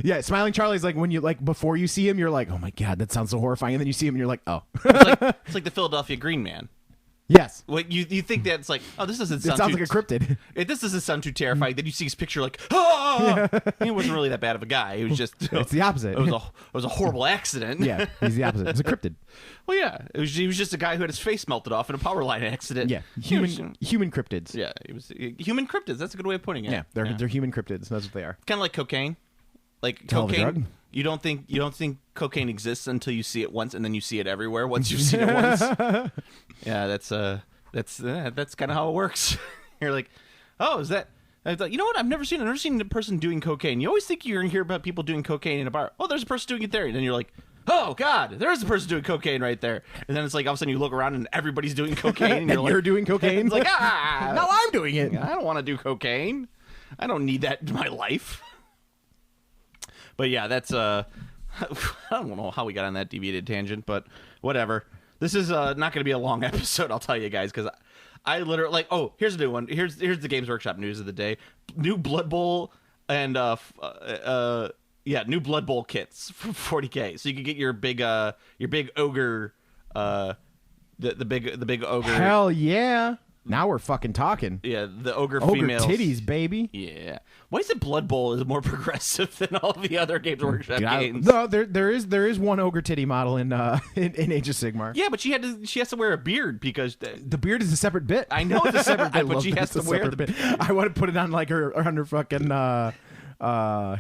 yeah. Smiling Charlie's like when you like before you see him, you're like, oh my god, that sounds so horrifying, and then you see him, and you're like, oh, It's like the Philadelphia Green Man. Yes. What you think that's like? Oh, this doesn't It sound sounds too, like a cryptid. This doesn't sound too terrifying. Then you see his picture, like, ah! He wasn't really that bad of a guy. He was just. It's the opposite. It was a horrible accident. Yeah, he's the opposite. It's a cryptid. Well, yeah. He was just a guy who had his face melted off in a power line accident. Yeah, human cryptids. Yeah, it was human cryptids. That's a good way of putting it. Yeah, they're human cryptids. That's what they are. Kind of like cocaine. Like Hell of a cocaine. drug. You don't think cocaine exists until you see it once, and then you see it everywhere once you've seen it once. Yeah, that's kind of how it works. You're like, oh, is that? I thought, you know what? I've never seen a person doing cocaine. You always think you're gonna hear about people doing cocaine in a bar. Oh, there's a person doing it there, and then you're like, oh God, there's a person doing cocaine right there. And then it's like all of a sudden you look around and everybody's doing cocaine, and You're doing cocaine. It's like, ah, now I'm doing it. I don't want to do cocaine. I don't need that in my life. But yeah, that's I don't know how we got on that deviated tangent, but whatever. This is not going to be a long episode, I'll tell you guys, because I literally like. Oh, here's a new one. Here's the Games Workshop news of the day. New Blood Bowl and new Blood Bowl kits for 40K, so you can get your big ogre, the big ogre. Hell yeah! Now we're fucking talking. Yeah, the ogre Ogre females. titties, baby. Yeah. Why is it Blood Bowl is more progressive than all the other Games Workshop games? No, there is one ogre titty model in Age of Sigmar. Yeah, but she has to wear a beard because The beard is a separate bit. I know it's a separate I bit, but love she that has it's to a wear separate the bit. I want to put it on like her fucking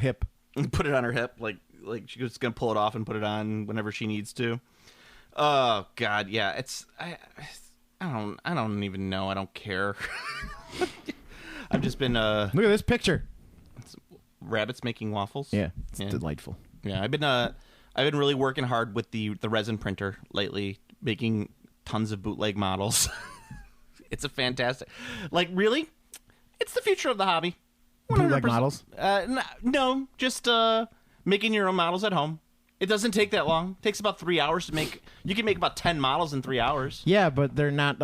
hip. put it on her hip like she's just gonna pull it off and put it on whenever she needs to. Oh God, yeah. I don't even know. I don't care. I've just been Look at this picture. rabbits making waffles. Yeah, it's delightful. Yeah, I've been really working hard with the resin printer lately, making tons of bootleg models. It's a fantastic, like, really, it's the future of the hobby. 100%. Bootleg models? No, just making your own models at home. It doesn't take that long. It takes about 3 hours to make. You can make about 10 models in 3 hours. Yeah, but they're not.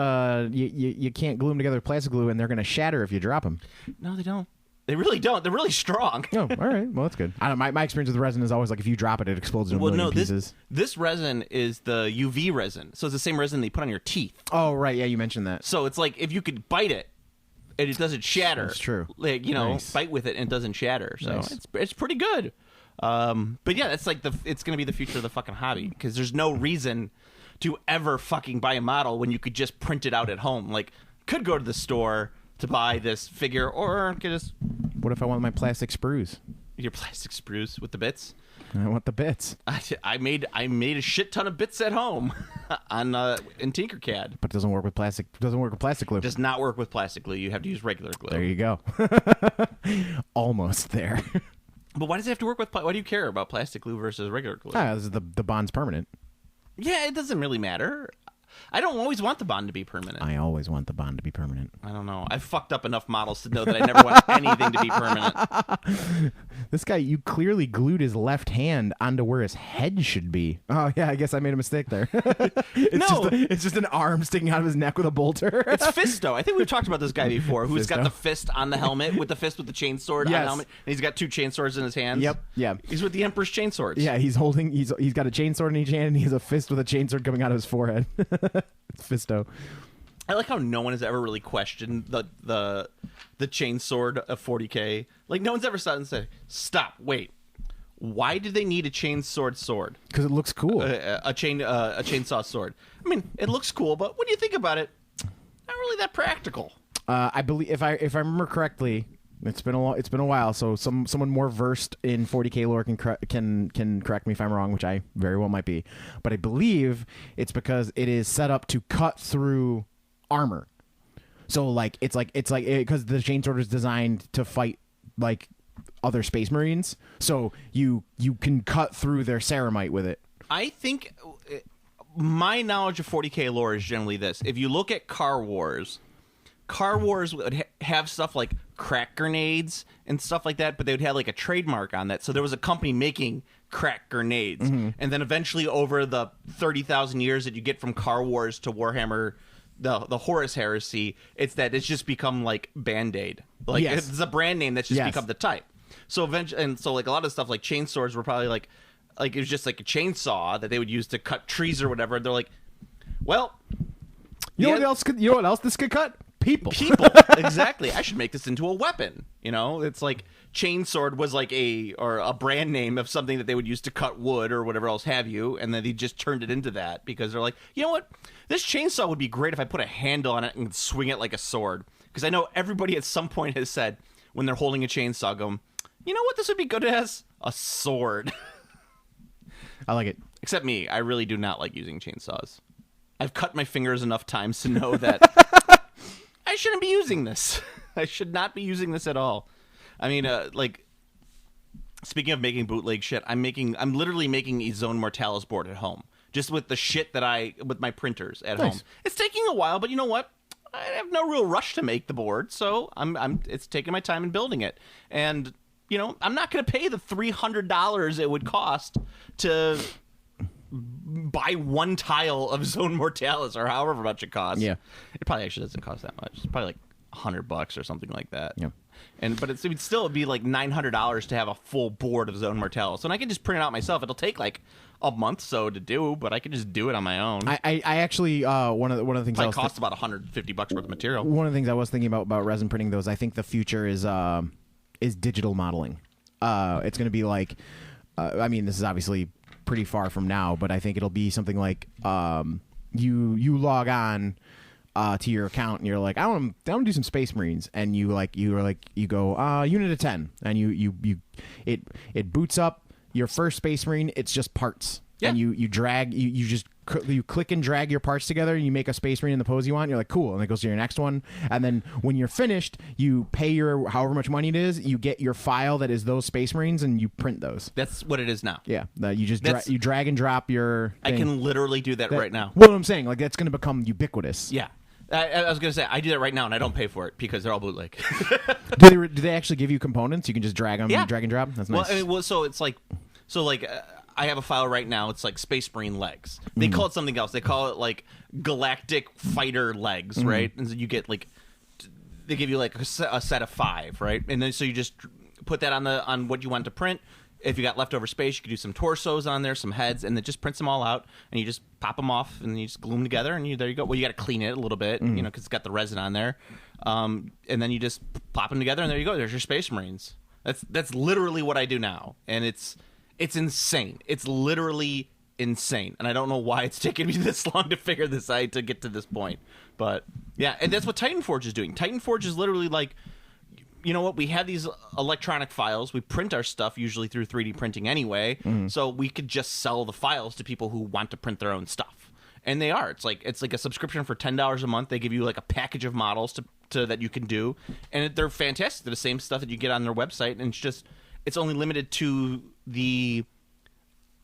You can't glue them together with plastic glue, and they're gonna shatter if you drop them. No, they don't. They really don't. They're really strong. Oh, all right. Well, that's good. I don't. My experience with resin is always like if you drop it, it explodes in a million pieces. This resin is the UV resin, so it's the same resin they put on your teeth. Oh, right. Yeah, you mentioned that. So it's like if you could bite it, and it doesn't shatter. That's true. Like, Nice. bite with it and it doesn't shatter. So Nice. it's pretty good. But yeah, it's like it's gonna be the future of the fucking hobby because there's no reason to ever fucking buy a model when you could just print it out at home. Like, could go to the store to buy this figure, or could just What if I want my plastic sprues? your plastic sprues with the bits. I want the bits, I made a shit ton of bits at home on in Tinkercad. but it doesn't work with plastic. Doesn't work with plastic glue. Does not work with plastic glue. You have to use regular glue. There you go. Almost there. But why does it have to work with? Why do you care about plastic glue versus regular glue? This is the bond's permanent. Yeah, it doesn't really matter. I don't always want the bond to be permanent. I always want the bond to be permanent. I don't know. I've fucked up enough models to know that I never want anything to be permanent. This guy, you clearly glued his left hand onto where his head should be. Oh, yeah, I guess I made a mistake there. It's just an arm sticking out of his neck with a bolter. It's Fisto. I think we've talked about this guy before, who's got Fisto. the fist on the helmet, with the fist with the chainsword on the Yes. helmet, and he's got two chainswords in his hands. Yep, yeah. He's with the Emperor's chainswords. Yeah, he's got a chainsword in each hand, and he has a fist with a chainsword coming out of his forehead. It's Fisto. I like how no one has ever really questioned the chainsword of 40K. Like, no one's ever sat and said, "Stop, wait, why did they need a chainsword sword? Because it looks cool. A chainsaw sword? I mean, it looks cool, but when you think about it, not really that practical." I believe if I remember correctly, it's been a while. So someone more versed in 40K lore can correct me if I'm wrong, which I very well might be. But I believe it's because it is set up to cut through armor. So like it's like because the chainsword is designed to fight like other space marines. So you can cut through their ceramite with it. I think my knowledge of 40K lore is generally this: if you look at Car Wars would have stuff like crack grenades and stuff like that, but they would have like a trademark on that. So there was a company making crack grenades. Mm-hmm. And then eventually over the 30,000 years that you get from Car Wars to Warhammer, the Horus Heresy, it's just become like Band-Aid. Like, Yes. it's a brand name that's just Yes. become the type. So eventually, and so like a lot of stuff like chainswords were probably like it was just like a chainsaw that they would use to cut trees or whatever. They're like, well, You know what else? You know what else this could cut? People. Exactly. I should make this into a weapon. It's like chainsword was like a brand name of something that they would use to cut wood or whatever else have you, and then they just turned it into that because they're like, you know what, this chainsaw would be great if I put a handle on it and swing it like a sword. Because I know everybody at some point has said when they're holding a chainsaw, going, you know what, this would be good as a sword. I like it. Except me, I really do not like using chainsaws. I've cut my fingers enough times to know that I shouldn't be using this. I should not be using this at all. I mean, speaking of making bootleg shit, I'm literally making a Zone Mortalis board at home, just with the shit with my printers at home. It's taking a while, but you know what? I have no real rush to make the board, so it's taking my time in building it. And I'm not going to pay the $300 it would cost to buy one tile of Zone Mortalis or however much it costs. Yeah, it probably actually doesn't cost that much. It's probably like $100 or something like that. Yeah, but it would still be like $900 to have a full board of Zone Mortalis, and I can just print it out myself. It'll take like a month so to do, but I can just do it on my own. I actually one of the things it costs about $150 worth of material. One of the things I was thinking about resin printing those, I think the future is digital modeling. It's going to be like, I mean, this is obviously pretty far from now, but I think it'll be something like you log on to your account and you're like, I want to do some Space Marines, and you go unit of 10, and it boots up your first Space Marine. It's just parts. Yeah. And you drag, you click and drag your parts together, and you make a Space Marine in the pose you want. You're like, cool, and it goes to your next one. And then when you're finished, you pay your however much money it is. You get your file that is those Space Marines, and you print those. That's what it is now. Yeah, you just you drag and drop your thing. I can literally do that right now. What I'm saying, like, that's going to become ubiquitous. Yeah. I was going to say, I do that right now, and I don't pay for it because they're all bootleg. do they actually give you components? You can just drag them, drag and drop? That's nice. Well, so it's like, I have a file right now. It's like Space Marine legs. They call it something else. They call it like Galactic Fighter legs, right? And so you get like, they give you like a set of 5, right? And then so you just put that on what you want to print. If you got leftover space, you could do some torsos on there, some heads, and then just prints them all out, and you just pop them off, and you just glue them together, and there you go. Well, you got to clean it a little bit, because it's got the resin on there, and then you just pop them together, and there you go. There's your Space Marines. That's literally what I do now, and it's insane. It's literally insane, and I don't know why it's taken me this long to figure this out to get to this point. But yeah, and that's what Titan Forge is doing. Titan Forge is literally like, you know what? We have these electronic files. We print our stuff usually through 3D printing anyway, so we could just sell the files to people who want to print their own stuff. And they are. It's like a subscription for $10 a month. They give you like a package of models to that you can do, and they're fantastic. They're the same stuff that you get on their website, and it's only limited to the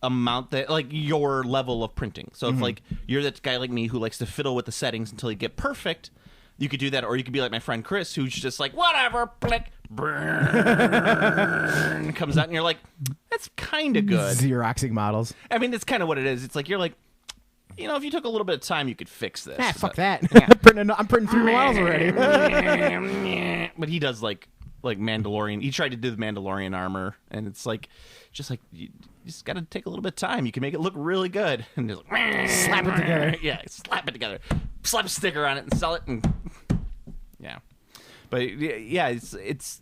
amount that, like, your level of printing. So if like you're that guy like me who likes to fiddle with the settings until you get perfect, you could do that, or you could be like my friend Chris, who's just like, whatever, click, burn, comes out, and you're like, that's kind of good. Xeroxing models. I mean, that's kind of what it is. It's like, you're like, if you took a little bit of time, you could fix this. Fuck that. Yeah. I'm printing 3 models already. But he does like Mandalorian. He tried to do the Mandalorian armor, and it's like, just like, you just got to take a little bit of time. You can make it look really good, and just like, slap it together. Yeah, slap it together. Slap a sticker on it and sell it, and yeah. But yeah, it's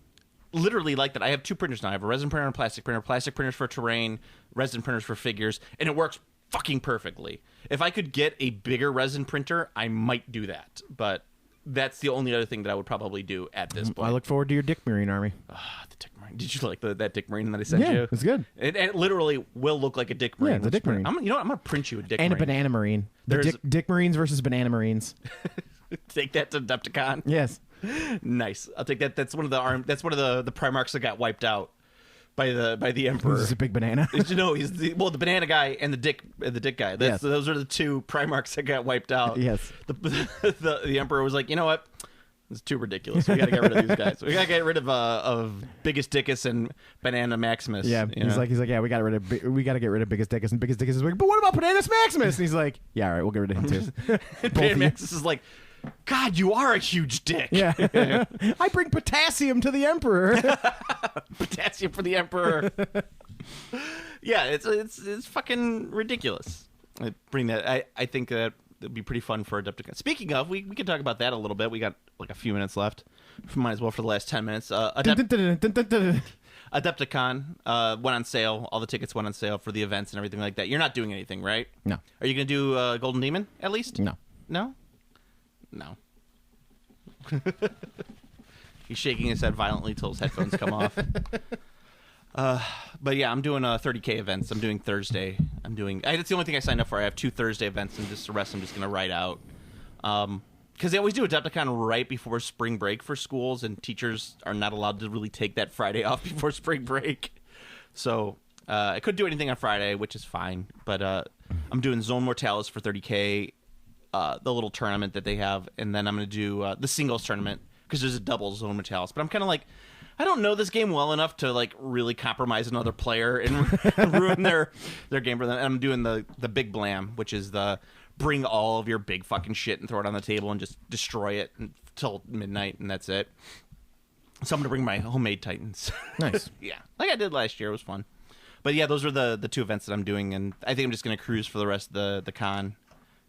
literally like that. I have 2 printers now. I have a resin printer and a plastic printer. Plastic printers for terrain, resin printers for figures, and it works fucking perfectly. If I could get a bigger resin printer, I might do that. But that's the only other thing that I would probably do at this point. I look forward to your Dick Marine army. The Dick Marine. Did you like that Dick Marine that I sent you? Yeah, it's good. It literally will look like a Dick Marine. Yeah, it's a Dick Marine. I'm going to print you a Dick and Marine. And a Banana Marine. Dick Marines versus Banana Marines. Take that to Adepticon. Yes. Nice. I'll take that. That's one of the Primarchs that got wiped out by the Emperor. He's a big banana. He's the banana guy and the dick guy. Yes. Those are the 2 Primarchs that got wiped out. Yes. The Emperor was like, you know what? It's too ridiculous. We got to get rid of these guys. We got to get rid of Biggest Dickus and Banana Maximus. Yeah. He's like, yeah, we got to get rid of Biggest Dickus, and Biggest Dickus is like, but what about Bananas Maximus? And he's like, yeah, all right, we'll get rid of him too. Banana Maximus is like, God, you are a huge dick. Yeah. I bring potassium to the Emperor. Potassium for the Emperor. Yeah, it's fucking ridiculous. I think that it'd be pretty fun for Adepticon. Speaking of, we can talk about that a little bit. We got like a few minutes left. Might as well for the last 10 minutes. Adepticon went on sale. All the tickets went on sale for the events and everything like that. You're not doing anything, right? No. Are you going to do Golden Demon at least? No. No? No. He's shaking his head violently till his headphones come off. But yeah, I'm doing 30K events. I'm doing Thursday. That's the only thing I signed up for. I have 2 Thursday events, and just the rest I'm just going to write out. Because they always do Adepticon right before spring break for schools, and teachers are not allowed to really take that Friday off before spring break. So I couldn't do anything on Friday, which is fine. But I'm doing Zone Mortalis for 30K, the little tournament that they have, and then I'm going to do the singles tournament because there's a double Zone Mortalis. But I'm kind of like, I don't know this game well enough to like really compromise another player and ruin their game for them. And I'm doing the big blam, which is the bring all of your big fucking shit and throw it on the table and just destroy it until midnight, and that's it. So I'm gonna bring my homemade Titans. Nice. Yeah, like I did last year. It was fun. But yeah, those are the 2 events that I'm doing, and I think I'm just gonna cruise for the rest of the con.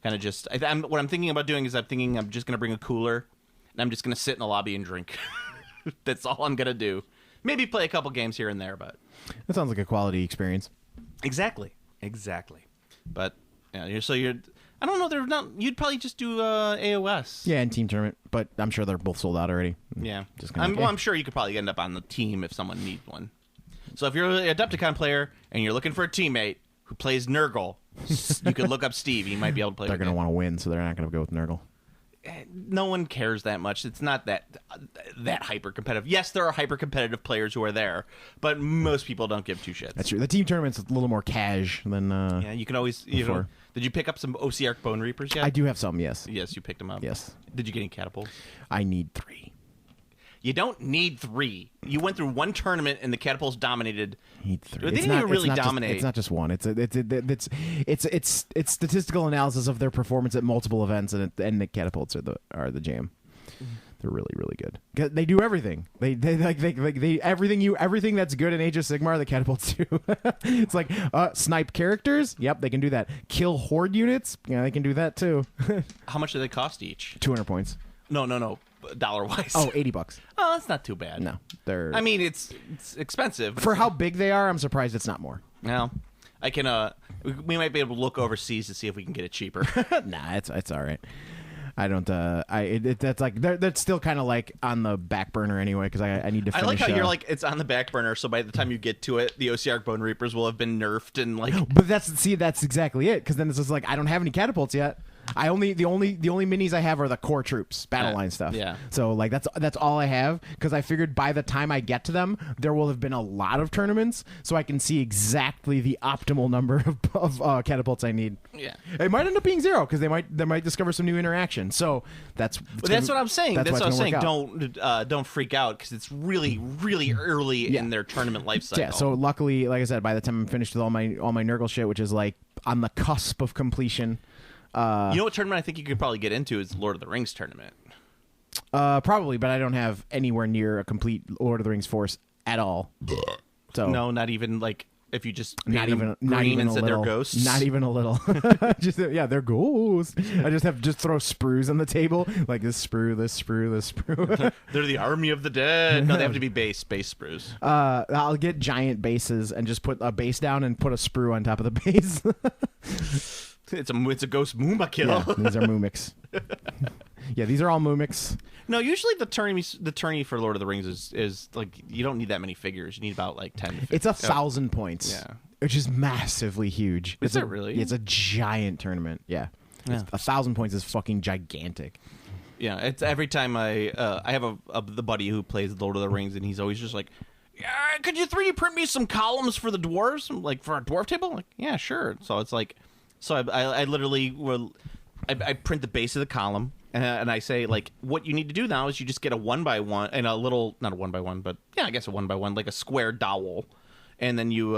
Kind of just what I'm thinking about doing is I'm just gonna bring a cooler, and I'm just gonna sit in the lobby and drink. That's all I'm gonna do. Maybe play a couple games here and there, but That sounds like a quality experience. Exactly. But yeah, I don't know. They're not. You'd probably just do AOS. Yeah, and team tournament, but I'm sure they're both sold out already. Yeah, Just I'm sure you could probably end up on the team if someone needs one. So if you're an Adepticon player and you're looking for a teammate who plays Nurgle, you could look up Steve. He might be able to play. They're going to want to win, so they're not going to go with Nurgle. No one cares that much. It's not that hyper competitive. Yes, there are hyper competitive players who are there, but most people don't give two shits. That's true. The team tournament's a little more cash than. Yeah, you can always. Did you pick up some OC Arc Bone Reapers yet? I do have some. Yes. Yes, you picked them up. Yes. Did you get any catapults? I need 3. You don't need 3. You went through one tournament and the catapults dominated. You need 3. They didn't even really dominate. It's not just one. It's statistical analysis of their performance at multiple events, and the catapults are the jam. They're really, really good. They do everything. They everything that's good in Age of Sigmar, the catapults do. It's like snipe characters. Yep, they can do that. Kill horde units. Yeah, they can do that too. How much do they cost each? 200 points. No. Dollar-wise. Oh, $80. Oh, that's not too bad. No, they're. I mean, it's expensive For how big they are, I'm surprised it's not more. Well, I can. We might be able to look overseas to see if we can get it cheaper. Nah, it's all right. I don't. That's like that's still kind of like on the back burner anyway because I need to. Finish, I like how you're like it's on the back burner. So by the time you get to it, the OC Arc Bone Reapers will have been nerfed and like. But that's exactly it because then it's just like I don't have any catapults yet. The only minis I have are the core troops, battle line stuff. Yeah. So like that's all I have because I figured by the time I get to them, there will have been a lot of tournaments, so I can see exactly the optimal number of catapults I need. Yeah. It might end up being 0 because they might discover some new interaction. So that's what I'm saying. That's what I'm saying. Out. Don't freak out because it's really really early in their tournament life cycle. Yeah. So luckily, like I said, by the time I'm finished with all my Nurgle shit, which is like on the cusp of completion. You know what tournament I think you could probably get into is Lord of the Rings tournament. Probably, but I don't have anywhere near a complete Lord of the Rings force at all. So no, not even like if you just not even and a said little. they're ghosts. Not even a little. They're ghosts. I just throw sprues on the table like this sprue. They're the army of the dead. No, they have to be base sprues. I'll get giant bases and just put a base down and put a sprue on top of the base. It's a ghost Moomba kill. Yeah, these are Moomics. Yeah, these are all Moomics. No, usually the tourney for Lord of the Rings is like you don't need that many figures. You need about like 10 to 15. It's 1,000 points. Yeah. Which is massively huge. Is it really? It's a giant tournament. Yeah. 1,000 points is fucking gigantic. Yeah, it's every time I have the buddy who plays Lord of the Rings and he's always just like, yeah, could you 3D print me some columns for the dwarves? Like for a dwarf table? I'm like, yeah, sure. So it's like I literally I print the base of the column and I say like what you need to do now is you just get a 1x1 and a little not a 1x1 but yeah I guess a 1x1 like a square dowel and then you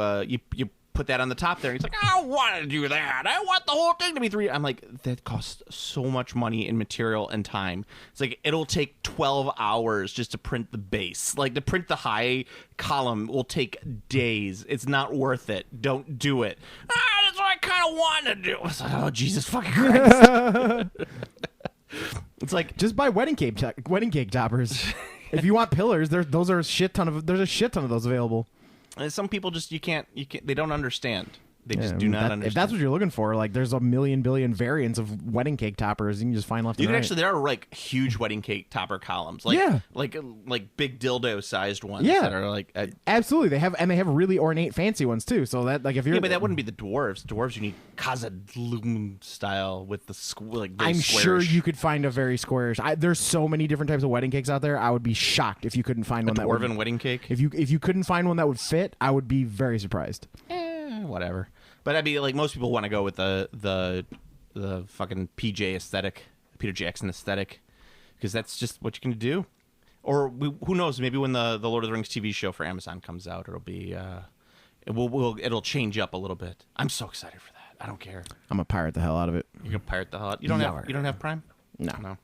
put that on the top there and he's like I don't want to do that I want the whole thing to be 3. I'm like that costs so much money in material and time. It's like it'll take 12 hours just to print the base. Like to print the high column will take days. It's not worth it. Don't do it. That's what I kind of want to do. I was like, oh, Jesus fucking Christ. It's like, just buy wedding cake toppers. If you want pillars, there's a shit ton of those available. some people just, you can't, they don't understand. They just do not understand. If that's what you're looking for, like there's a million billion variants of wedding cake toppers you can just find left and right. Actually, there are like huge wedding cake topper columns, like like big dildo sized ones. Yeah, that are like absolutely. They have really ornate, fancy ones too. So that like if you're but that wouldn't be the dwarves. Dwarves you need Khazad-dûm style with the like. Very I'm squarish. sure you could find a very squarish. There's so many different types of wedding cakes out there. I would be shocked if you couldn't find one that would. Dwarven wedding cake. If you couldn't find one that would fit, I would be very surprised. Whatever. But I mean, like most people want to go with the fucking PJ aesthetic, Peter Jackson aesthetic, because that's just what you can do. Or who knows? Maybe when the Lord of the Rings TV show for Amazon comes out, it'll be it'll change up a little bit. I'm so excited for that. I don't care. I'm gonna pirate the hell out of it. You're gonna pirate the hell out. You don't have Prime? No.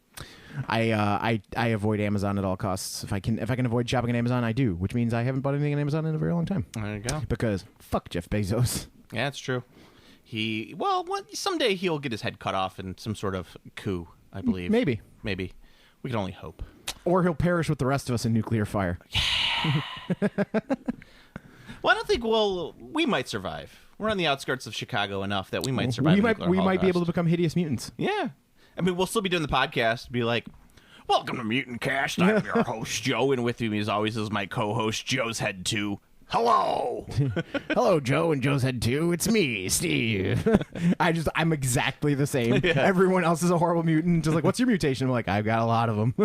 I avoid Amazon at all costs. If I can avoid shopping on Amazon, I do, which means I haven't bought anything on Amazon in a very long time. There you go. Because fuck Jeff Bezos. Yeah, it's true. Someday he'll get his head cut off in some sort of coup, I believe. Maybe. We can only hope. Or he'll perish with the rest of us in nuclear fire. Well, I don't think we might survive. We're on the outskirts of Chicago enough that we might survive. We might be able to become hideous mutants. Yeah. I mean, we'll still be doing the podcast, be like, welcome to Mutant Cast. I'm your host, Joe, and with me as always is my co-host, Joe's Head 2. Hello. Hello, Joe and Joe's Head 2. It's me, Steve. I'm exactly the same. Yeah. Everyone else is a horrible mutant. Just like, what's your mutation? I'm like, I've got a lot of them.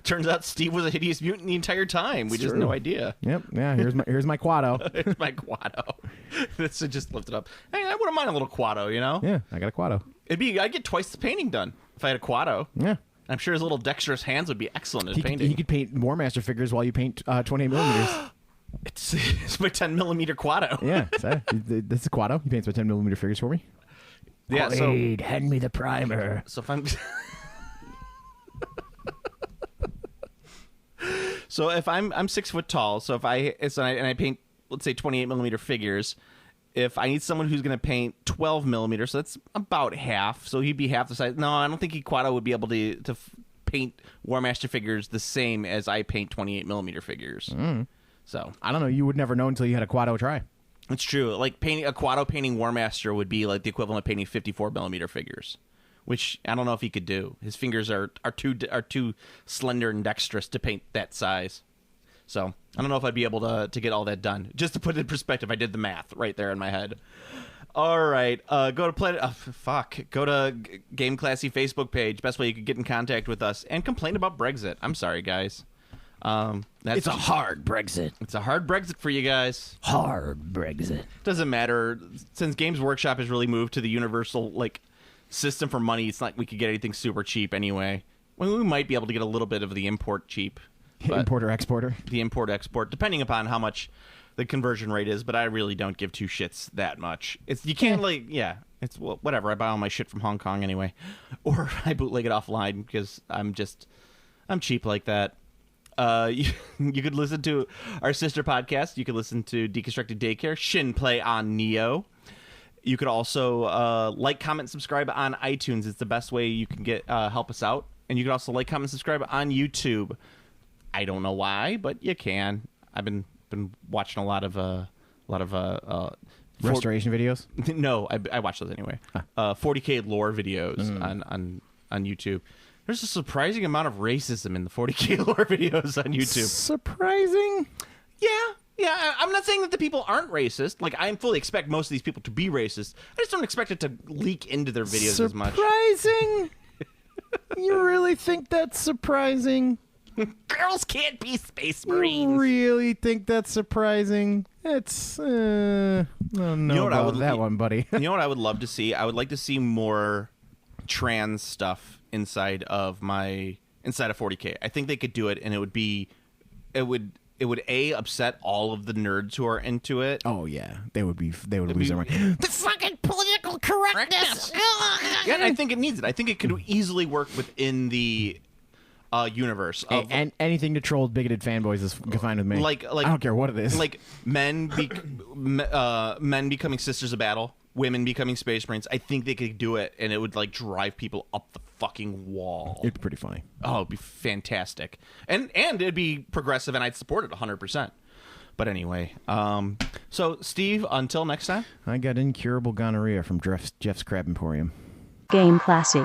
Turns out Steve was a hideous mutant the entire time. We just had no idea. Yep. Yeah. Here's my Quado. Here's my Quado. This just lifted up. Hey, I wouldn't mind a little Quado, you know? Yeah, I got a Quado. I'd get twice the painting done if I had a Quado. Yeah. I'm sure his little dexterous hands would be excellent at painting. He could paint War Master figures while you paint 28 millimeters. It's my 10 millimeter Quado. Yeah, this is Quado. He paints my 10 millimeter figures for me. Yeah, hand me the primer. So if I'm, so if I'm 6 foot tall, so if I paint, let's say 28 millimeter figures. If I need someone who's going to paint 12 millimeters, so that's about half. So he'd be half the size. No, I don't think Quado would be able to paint War Master figures the same as I paint 28 millimeter figures. So I don't know. You would never know until you had a Quado try. It's true. Like Quado painting War Master would be like the equivalent of painting 54 millimeter figures, which I don't know if he could do. His fingers are too slender and dexterous to paint that size. So I don't know if I'd be able to get all that done. Just to put it in perspective, I did the math right there in my head. All right, go to Game Classy Facebook page. Best way you could get in contact with us and complain about Brexit. I'm sorry, guys. It's a hard Brexit. It's a hard Brexit for you guys. Hard Brexit. Doesn't matter since Games Workshop has really moved to the universal system for money. It's not like we could get anything super cheap anyway. Well, we might be able to get a little bit of the import cheap. Importer-exporter? The import-export, depending upon how much the conversion rate is, but I really don't give two shits that much. You can't, it's whatever. I buy all my shit from Hong Kong anyway. Or I bootleg it offline because I'm cheap like that. You could listen to our sister podcast. You could listen to Deconstructed Daycare, Shin Play on Neo. You could also like, comment, subscribe on iTunes. It's the best way you can get help us out. And you can also like, comment, subscribe on YouTube. I don't know why, but you can. I've been watching a lot of restoration videos. No, I watch those anyway. 40K lore videos on YouTube. There's a surprising amount of racism in the 40K lore videos on YouTube. Surprising? Yeah. I'm not saying that the people aren't racist. Like, I fully expect most of these people to be racist. I just don't expect it to leak into their videos as much. Surprising? You really think that's surprising? Girls can't be space marines. You really think that's surprising? It's I don't know about that one, buddy. You know what I would love to see? I would like to see more trans stuff inside of 40K. I think they could do it, and it would upset all of the nerds who are into it. Oh yeah, they would lose their mind. The fucking political correctness. Yeah, I think it needs it. I think it could easily work within the universe of And anything to troll bigoted fanboys is fine with me. like I don't care what it is. like men becoming sisters of battle, women becoming space marines. I think they could do it, and it would like drive people up the fucking wall. It'd be pretty funny. Oh, it'd be fantastic, and it'd be progressive, and I'd support it 100%. But anyway, so Steve, until next time. I got incurable gonorrhea from Jeff's Crab Emporium. Game classy.